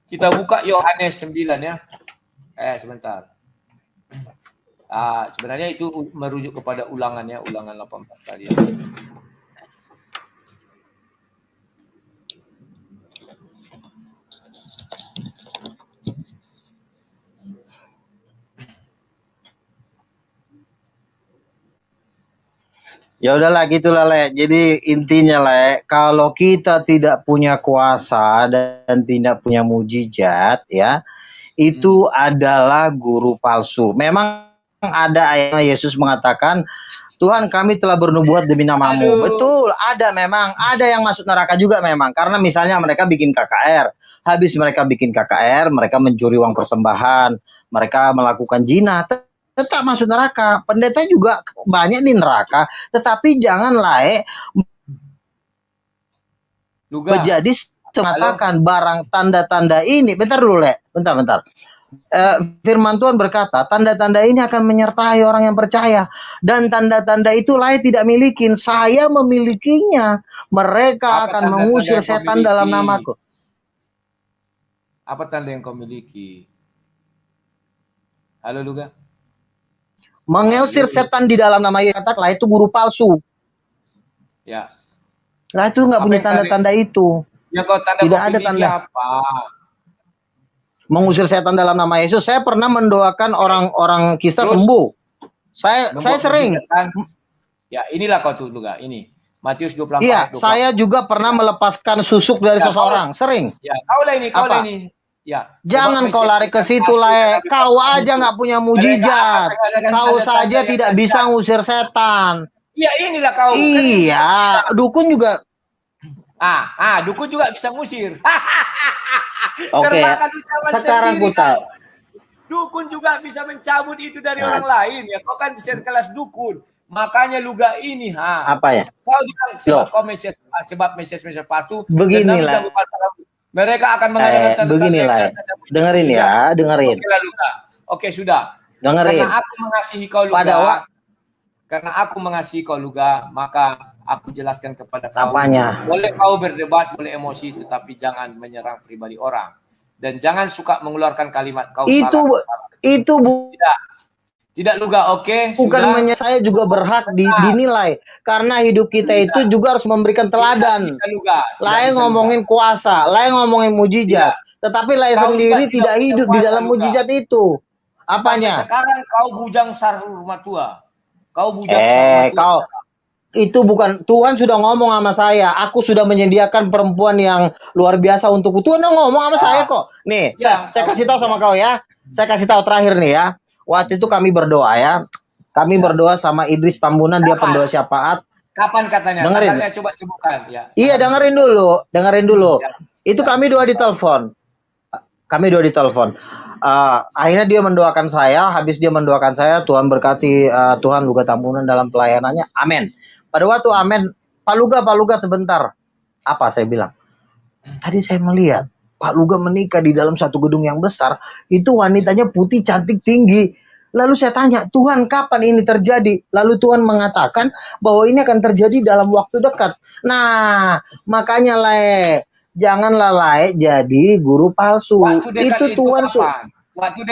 Kita buka Yohanes 9 ya. Sebentar. Sebenarnya itu merujuk kepada ulangannya, ulangan 18 tadi ya. Ya udahlah gitulah Le. Jadi intinya Le, kalau kita tidak punya kuasa dan tidak punya mujizat ya, itu adalah guru palsu. Memang ada ayat Yesus mengatakan, Tuhan kami telah bernubuat demi namamu. Betul, ada memang. Ada yang masuk neraka juga memang. Karena misalnya mereka bikin KKR. Habis mereka bikin KKR, mereka mencuri uang persembahan. Mereka melakukan zina. Tetap masuk neraka. Pendeta juga banyak di neraka. Tetapi janganlah menjadi mengatakan barang tanda-tanda ini. Bentar dulu Le. Bentar. Firman Tuhan berkata, tanda-tanda ini akan menyertai orang yang percaya. Dan tanda-tanda itu lain tidak milikin. Saya memilikinya. Mereka akan mengusir setan dalam namaku. Apa tanda yang kau miliki? Halo Luga. Mengusir setan di dalam nama Yesus, katakanlah itu guru palsu. Ya. Lah itu nggak punya tanda-tanda itu. Ya, tidak ada tanda. Apa? Mengusir setan dalam nama Yesus. Saya pernah mendoakan orang-orang kista sembuh. Saya sering. Ya, inilah kau tuh Luga. Ini Matius 24. Iya, 24. Saya juga pernah melepaskan susuk dari seseorang. Sering. Ya, kau lah ini. Ya, jangan kau lari ke situ lah. Kau aja nggak punya mujizat. Kau saja tidak bisa ngusir setan. Iya, inilah kau. Iya, dukun juga. Dukun juga bisa ngusir. Oke. Sekarang ku tahu. Dukun juga bisa mencabut itu dari orang lain ya. Kau kan sekelas dukun. Makanya Luga ini apa ya? Kau bilang sebab Mesias palsu. Beginilah. Mereka akan mengadakan beginilah. Dengerin ya, dengerin. Oke, sudah. Dengerin. Karena aku mengasihi kau Luga. Karena aku mengasihi kau Luga, maka aku jelaskan kepada kau. Apanya? Boleh kau berdebat, boleh emosi, tetapi jangan menyerang pribadi orang. Dan jangan suka mengeluarkan kalimat kau salah. Itu tidak Luga, oke? Bukan saya juga berhak dinilai. Karena hidup kita itu juga harus memberikan teladan. Lain ngomongin kuasa, lain ngomongin mujizat. Tetapi lain sendiri tidak hidup di dalam mujizat itu. Apanya? Sampai sekarang kau bujang sarur rumah tua. Kau bujang sarur rumah tua. Itu bukan, Tuhan sudah ngomong sama saya. Aku sudah menyediakan perempuan yang luar biasa untukku. Tuhan udah ngomong sama saya kok. Nih, saya kasih tahu sama kau ya. Saya kasih tahu terakhir nih ya. Waktu itu kami berdoa ya. Kami berdoa sama Idris Tambunan, dia pendoa syafaat. Kapan katanya? Dengerin. Katanya coba sebutkan ya. Iya, dengerin dulu. Ya. Itu kami doa di telepon. Akhirnya dia mendoakan saya. Habis dia mendoakan saya, Tuhan berkati Tuhan Luga Tambunan dalam pelayanannya. Amin. Pada waktu amin, Pak Luga sebentar. Apa saya bilang? Tadi saya melihat Pak Luga menikah di dalam satu gedung yang besar. Itu wanitanya putih, cantik, tinggi. Lalu saya tanya, Tuhan kapan ini terjadi? Lalu Tuhan mengatakan bahwa ini akan terjadi dalam waktu dekat. Nah, makanya janganlah layak jadi guru palsu. Itu Tuhan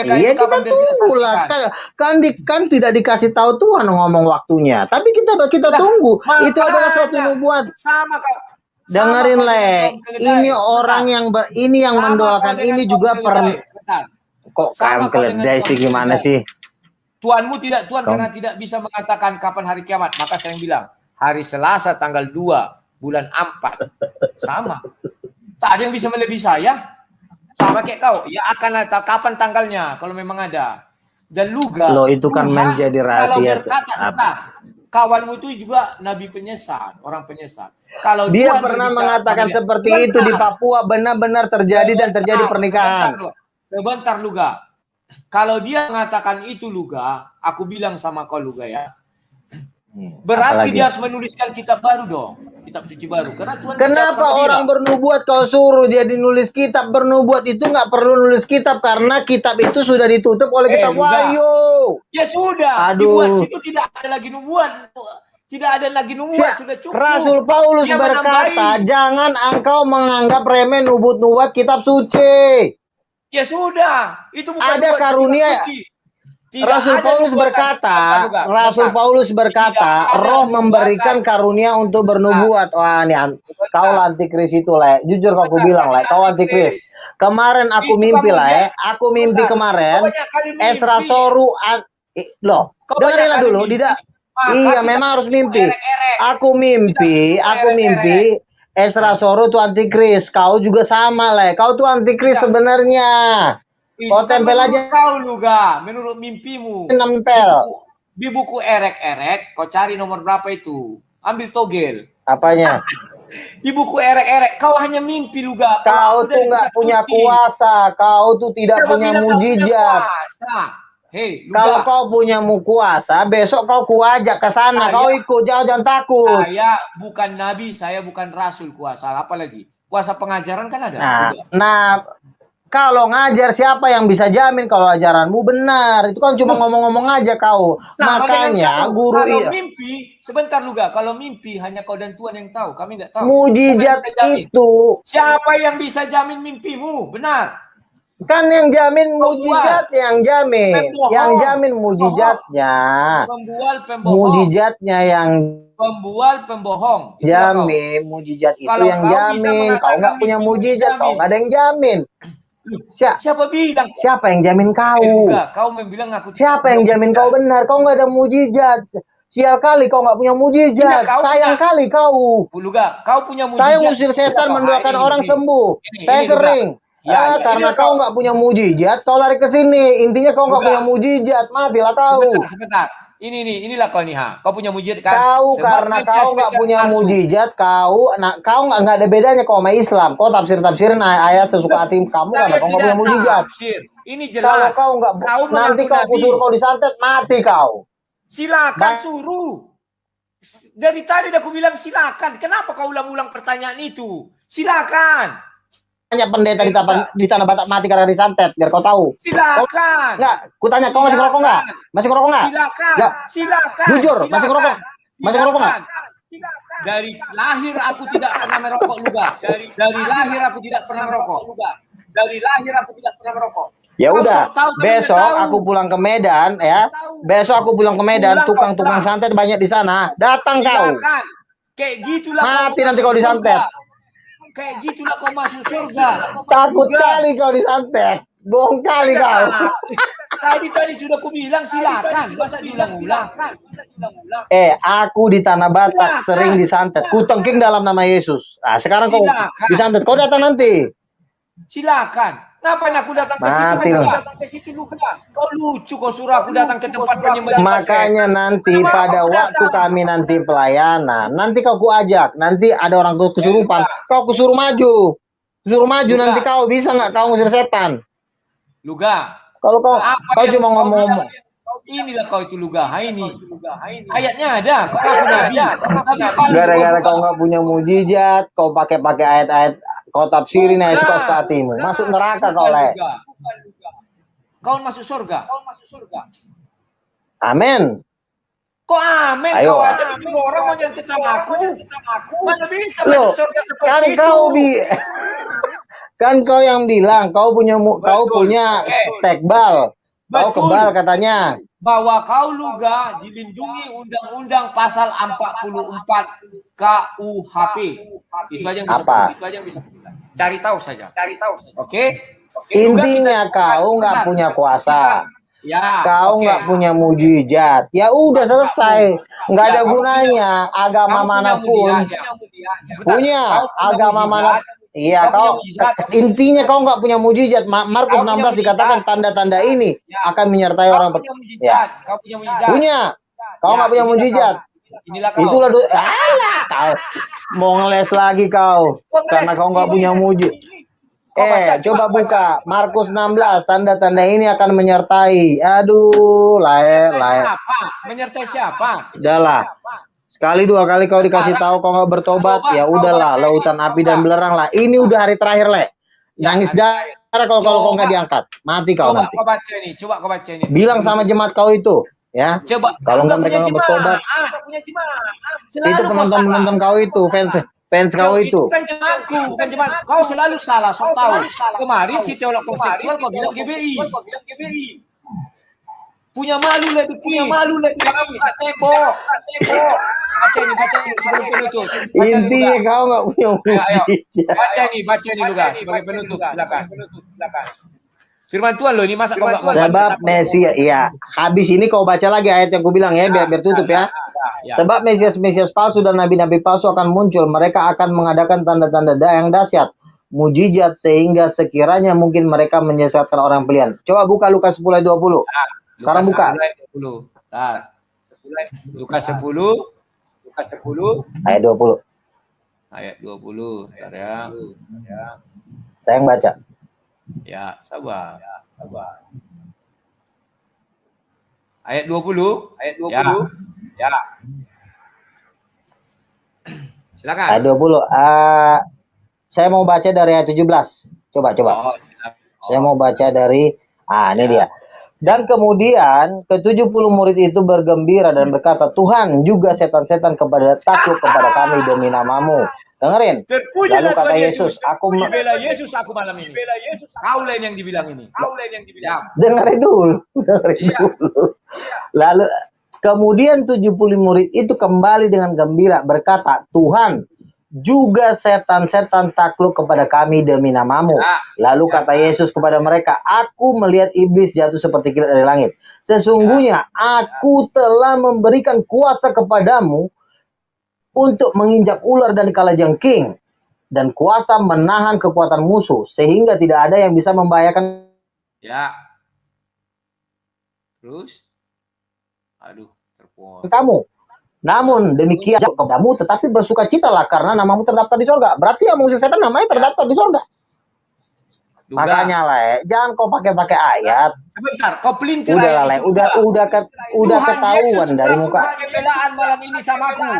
iya kita tunggu lah, kan tidak dikasih tahu Tuhan ngomong waktunya, tapi kita tunggu. Itu adalah suatu nubuat. Sama kak. Dengerin ini orang yang ini yang mendoakan ini juga kok kaum keledai sih gimana sih? Tuhanmu tidak Tuhan karena tidak bisa mengatakan kapan hari kiamat, maka saya bilang hari Selasa tanggal 2 bulan 4 sama. Tak ada yang bisa melebihi saya. Sama kayak kau, ya akan kapan tanggalnya kalau memang ada. Dan Luga, loh itu kan menjadi rahasia. Kawanmu itu juga nabi penyesat, orang penyesat. Kalau dia pernah mengatakan seperti itu di Papua, benar-benar terjadi dan terjadi pernikahan. Sebentar Luga. Kalau dia mengatakan itu Luga, aku bilang sama kau Luga ya. Berarti dia harus menuliskan kitab baru dong. Kitab suci baru. Karena Tuhan kenapa orang bernubuat kau suruh dia nulis kitab? Bernubuat itu nggak perlu nulis kitab karena kitab itu sudah ditutup oleh kitab Wahyu. Ya sudah. Dibuat situ tidak ada lagi nubuat. Tidak ada lagi nubuat, sudah cukup. Rasul Paulus berkata, jangan engkau menganggap remeh nubuat kitab suci. Ya sudah. Itu bukan ada karunia. Rasul Paulus berkata, Roh memberikan karunia untuk bernubuat. Wah, nih kau antikris itu, Le. Jujur aku bilang, Le, kau antikris. Kemarin aku mimpi, Le. Aku mimpi kemarin Esra Soru loh. Dengerinlah dulu, tidak. Iya, memang harus mimpi. Aku mimpi Esra Soru tuh antikris. Kau juga sama, Le. Kau tuh antikris sebenarnya. Kau tempel aja. Kau Luga, menurut mimpimu. Nempel. Di buku erek-erek, kau cari nomor berapa itu? Ambil togel. Apanya? Di buku erek-erek, kau hanya mimpi Luga. Kau tuh nggak punya kuasa. Kau tuh tidak punya mujizat. Hei, kalau kau punya kuasa, besok kau kuajak ke sana. Kau ikut, jangan takut. Saya bukan nabi, saya bukan rasul kuasa. Apa lagi? Kuasa pengajaran kan ada. Nah, kalau ngajar siapa yang bisa jamin kalau ajaranmu benar? Itu kan cuma ngomong-ngomong aja kau. Makanya guru kalau mimpi, sebentar Luga, kalau mimpi hanya kau dan Tuhan yang tahu, kami nggak tahu. Mujizat itu. Siapa yang bisa jamin mimpimu? Benar. Kan yang jamin mujizat, yang jamin. Yang jamin mujizatnya. Mujizatnya yang pembohong. Jamin mujizat itu yang jamin. Kau nggak punya mujizat, kau nggak ada yang jamin. Siapa bilang? Siapa yang jamin kau? Kau membilang aku. Siapa yang jamin kau benar? Kau nggak ada mujizat. Sial kali kau nggak punya mujizat. Sayang kali kau. Luga, kau punya mujizat. Saya usir setan mendoakan orang sembuh. Saya sering. Karena kau nggak punya mujizat, kau lari ke sini. Intinya kau nggak punya mujizat, matilah kau. Sebentar. Inilah kau nih, Kau punya mujizat kan? Kau karena kau nggak punya mujizat, kau nggak ada bedanya kau sama Islam. Kau tafsirin ayat sesuka hati kamu karena kau nggak punya mujizat. Ini jelas. Kalau kau nggak, nanti kau suruh kau disantet, mati kau. Silakan suruh. Dari tadi aku bilang silakan. Kenapa kau ulang-ulang pertanyaan itu? Silakan. Tanya pendeta di Tanah Batak mati karena disantet, biar kau tahu. Silakan. Enggak, kutanya kau masih ngerokok enggak? Masih ngerokok enggak? Silakan. Jujur, masih ngerokok? Masih ngerokok enggak? Dari lahir aku tidak pernah merokok Luga. Dari lahir aku tidak pernah merokok. Dari lahir aku tidak pernah merokok. Ya udah, besok aku pulang ke Medan ya. Besok aku pulang ke Medan, tukang-tukang santet banyak di sana. Datang kau. Kayak gitulah. Mati nanti kau disantet. Kayak gitulah kau masuk surga. Takut kali kau disantet. Bohong kali kau. Tadi sudah aku bilang silakan. Masa diulang-ulang? Aku di Tanah Batak sering disantet. Kutengking dalam nama Yesus. Nah, sekarang kau disantet. Kau datang nanti. Silakan. Ngapain aku datang ke situ? Kau lucu, kau suruh aku datang ke tempat penyembelihan. Makanya nanti pada waktu kami nanti pelayanan, nanti kau kuajak, nanti ada orang kesurupan, kau kusuruh maju, nanti kau bisa nggak kau ngusir setan? Luga. Kalau kau cuma ngomong-ngomong. Inilah kau itu Luga. Ini. Ayatnya ada. Gara-gara kau nggak punya mujizat, kau pakai ayat-ayat. Kau tafsirin aja suka hatimu. Masuk neraka kau Le. Kau masuk surga. Amin. Kok amin? Ayo. Kau aja orang mau nyantet sama aku. Mana bisa Loh, masuk surga seperti kan itu? Kan kau yang bilang kau punya tekbal. Kau kebal katanya. Bahwa kau juga dilindungi Undang-Undang Pasal 44 KUHP. Itu aja yang bisa. Apa? Cari tahu saja. Oke? Intinya kau nggak punya kuasa. Ya, kau nggak punya mujizat. Ya udah selesai. Nggak ada gunanya. Agama manapun punya agama manapun. Iya, intinya kau nggak punya mujizat. Markus 16 dikatakan tanda-tanda ini akan menyertai orang ya. Kau punya mujizat. Punya. Kau nggak punya mujizat. Itulah tahu. Mau ngeles lagi kau karena kau nggak punya mujizat. Coba buka Markus 16, tanda-tanda ini akan menyertai. Aduh, menyertai siapa? Udahlah. Sekali dua kali kau dikasih tahu kau nggak bertobat, ya udahlah, lautan api dan belerang lah. Ini udah hari terakhir, Le. Nangis darah kalau kau nggak diangkat. Mati kau nanti. Coba kau baca ini. Bilang sama jemaat kau itu, ya. Coba. Kalau mereka nggak bertobat. Itu penonton kau itu, fans kau itu. Bukan jemaat. Kau selalu salah, so tahu. Kemarin si teolog kontekstual kau bilang GBI. Punya malu lagi. Jangan buka tembok. Baca ini sebelum penutup. Intinya kau nggak punya mujizat. Baca ini juga sebagai penutup. Silakan. Firman Tuhan loh ini masa kau nggak mau. Sebab Mesias, iya. Habis ini kau baca lagi ayat yang ku bilang ya, biar tutup ya. Sebab Mesias palsu dan nabi-nabi palsu akan muncul. Mereka akan mengadakan tanda-tanda yang dahsyat, mujizat, sehingga sekiranya mungkin mereka menyesatkan orang pilihan. Coba buka Lukas 10 ayat 20. Sekarang buka. Lukas 10 ayat 20. Ayat 20. Bentar ya. Saya yang baca. Ya, sabar. Ayat 20. Ya. Silakan. Ayat 20. Saya mau baca dari ayat 17. Coba. Saya mau baca dari ini dia. Dan kemudian ke-70 murid itu bergembira dan berkata, Tuhan, juga setan-setan takluk kepada kami demi namamu. Dengerin. Lalu kata Yesus, aku bela Yesus aku malam ini. Kau lain yang dibilang ini. Dengerin dulu. Lalu kemudian 70 murid itu kembali dengan gembira berkata, Tuhan, juga setan-setan takluk kepada kami demi namamu. Lalu kata Yesus kepada mereka, aku melihat iblis jatuh seperti kilat dari langit. Sesungguhnya aku telah memberikan kuasa kepadamu untuk menginjak ular dan kalajengking, dan kuasa menahan kekuatan musuh, sehingga tidak ada yang bisa membahayakan Terus? Aduh, kamu. Namun demikian kepadamu, tetapi bersukacitalah karena namamu terdaftar di sorga. Berarti yang mengusir setan namanya terdaftar di sorga. Makanya lah, jangan kau pakai ayat. Sebentar, kau pelintir. Udah lah, udah ketahuan dari muka. Pembelaan malam ini sama aku.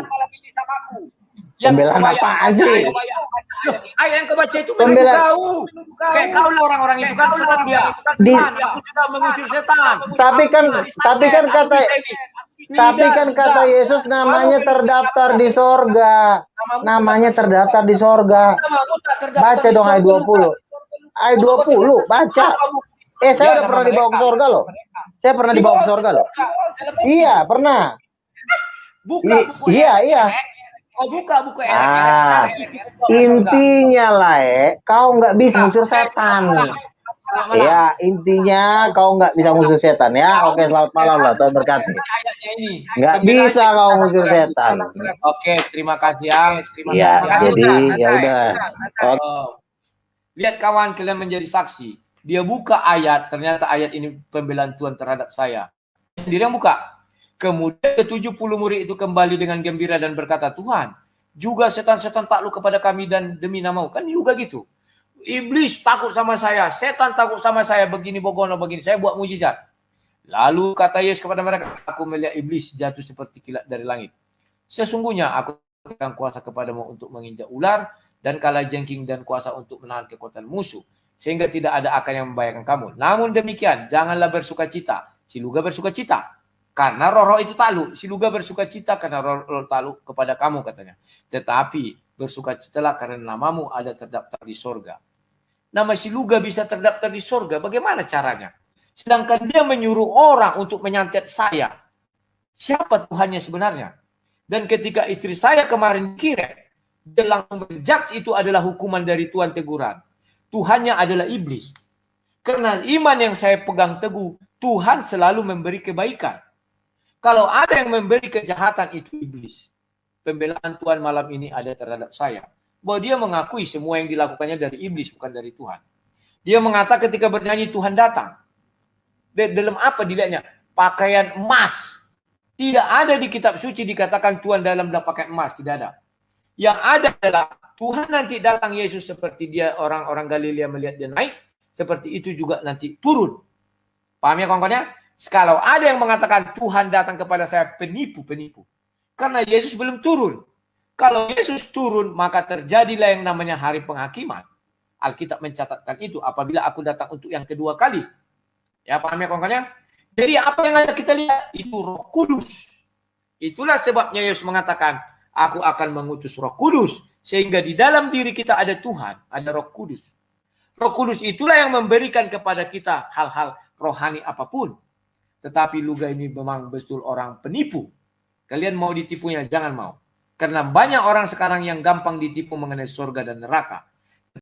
Pembelaan apaan sih? Ayat yang kau baca itu memang tahu. Kayak kau lah orang-orang itu kan senang dia. Aku sudah mengusir setan. Tapi kan kata Yesus namanya terdaftar di sorga. Namanya terdaftar di sorga. Baca dong ayat 20. Ayat 20, baca. Saya udah pernah dibawa ke sorga loh. Saya pernah dibawa ke sorga loh. Iya, pernah. Iya. Buka. Intinya lah, kau nggak bisa ngusir setan. Ya, intinya kau nggak bisa ngusir setan ya. Oke, selamat malam lah, Tuhan berkati. Nggak bisa kau ngusir setan. Oke, terima kasih ya. Ya, jadi ya udah. Lihat kawan kalian menjadi saksi. Dia buka ayat, ternyata ayat ini pembelaan Tuhan terhadap saya. Sendiri yang buka. Kemudian ke-70 murid itu kembali dengan gembira dan berkata, Tuhan, juga setan-setan takluk kepada kami dan demi namamu. Kan juga gitu. Iblis takut sama saya, setan takut sama saya, begini bogono begini, saya buat mujizat. Lalu kata Yesus kepada mereka, aku melihat iblis jatuh seperti kilat dari langit. Sesungguhnya aku berikan kuasa kepadamu untuk menginjak ular dan kalajengking dan kuasa untuk menahan kekuatan musuh, sehingga tidak ada akan yang membahayakan kamu. Namun demikian, janganlah bersukacita, siluga bersukacita. Karena roh-roh itu takluk. Si Luga bersuka cita karena roh takluk kepada kamu katanya. Tetapi bersukacitalah karena namamu ada terdaftar di sorga. Nama si Luga bisa terdaftar di sorga. Bagaimana caranya? Sedangkan dia menyuruh orang untuk menyantet saya. Siapa Tuhannya sebenarnya? Dan ketika istri saya kemarin kirim, dia langsung menjudge itu adalah hukuman dari Tuhan, teguran. Tuhannya adalah iblis. Karena iman yang saya pegang teguh, Tuhan selalu memberi kebaikan. Kalau ada yang memberi kejahatan, itu iblis. Pembelaan Tuhan malam ini ada terhadap saya. Bahwa dia mengakui semua yang dilakukannya dari iblis, bukan dari Tuhan. Dia mengatakan ketika bernyanyi Tuhan datang. Dalam apa dilihatnya? Pakaian emas. Tidak ada di kitab suci dikatakan Tuhan dalam pakaian emas. Tidak ada. Yang ada adalah Tuhan nanti datang Yesus seperti dia orang-orang Galilea melihat dia naik. Seperti itu juga nanti turun. Paham ya kawan-kawannya? Kalau ada yang mengatakan Tuhan datang kepada saya, penipu-penipu. Karena Yesus belum turun. Kalau Yesus turun, maka terjadilah yang namanya hari penghakiman. Alkitab mencatatkan itu apabila aku datang untuk yang kedua kali. Ya, paham ya kawan-kawannya? Jadi apa yang ada kita lihat? Itu Roh Kudus. Itulah sebabnya Yesus mengatakan, aku akan mengutus Roh Kudus. Sehingga di dalam diri kita ada Tuhan, ada Roh Kudus. Roh Kudus itulah yang memberikan kepada kita hal-hal rohani apapun. Tetapi Luga ini memang betul orang penipu. Kalian mau ditipunya, jangan mau. Karena banyak orang sekarang yang gampang ditipu mengenai surga dan neraka.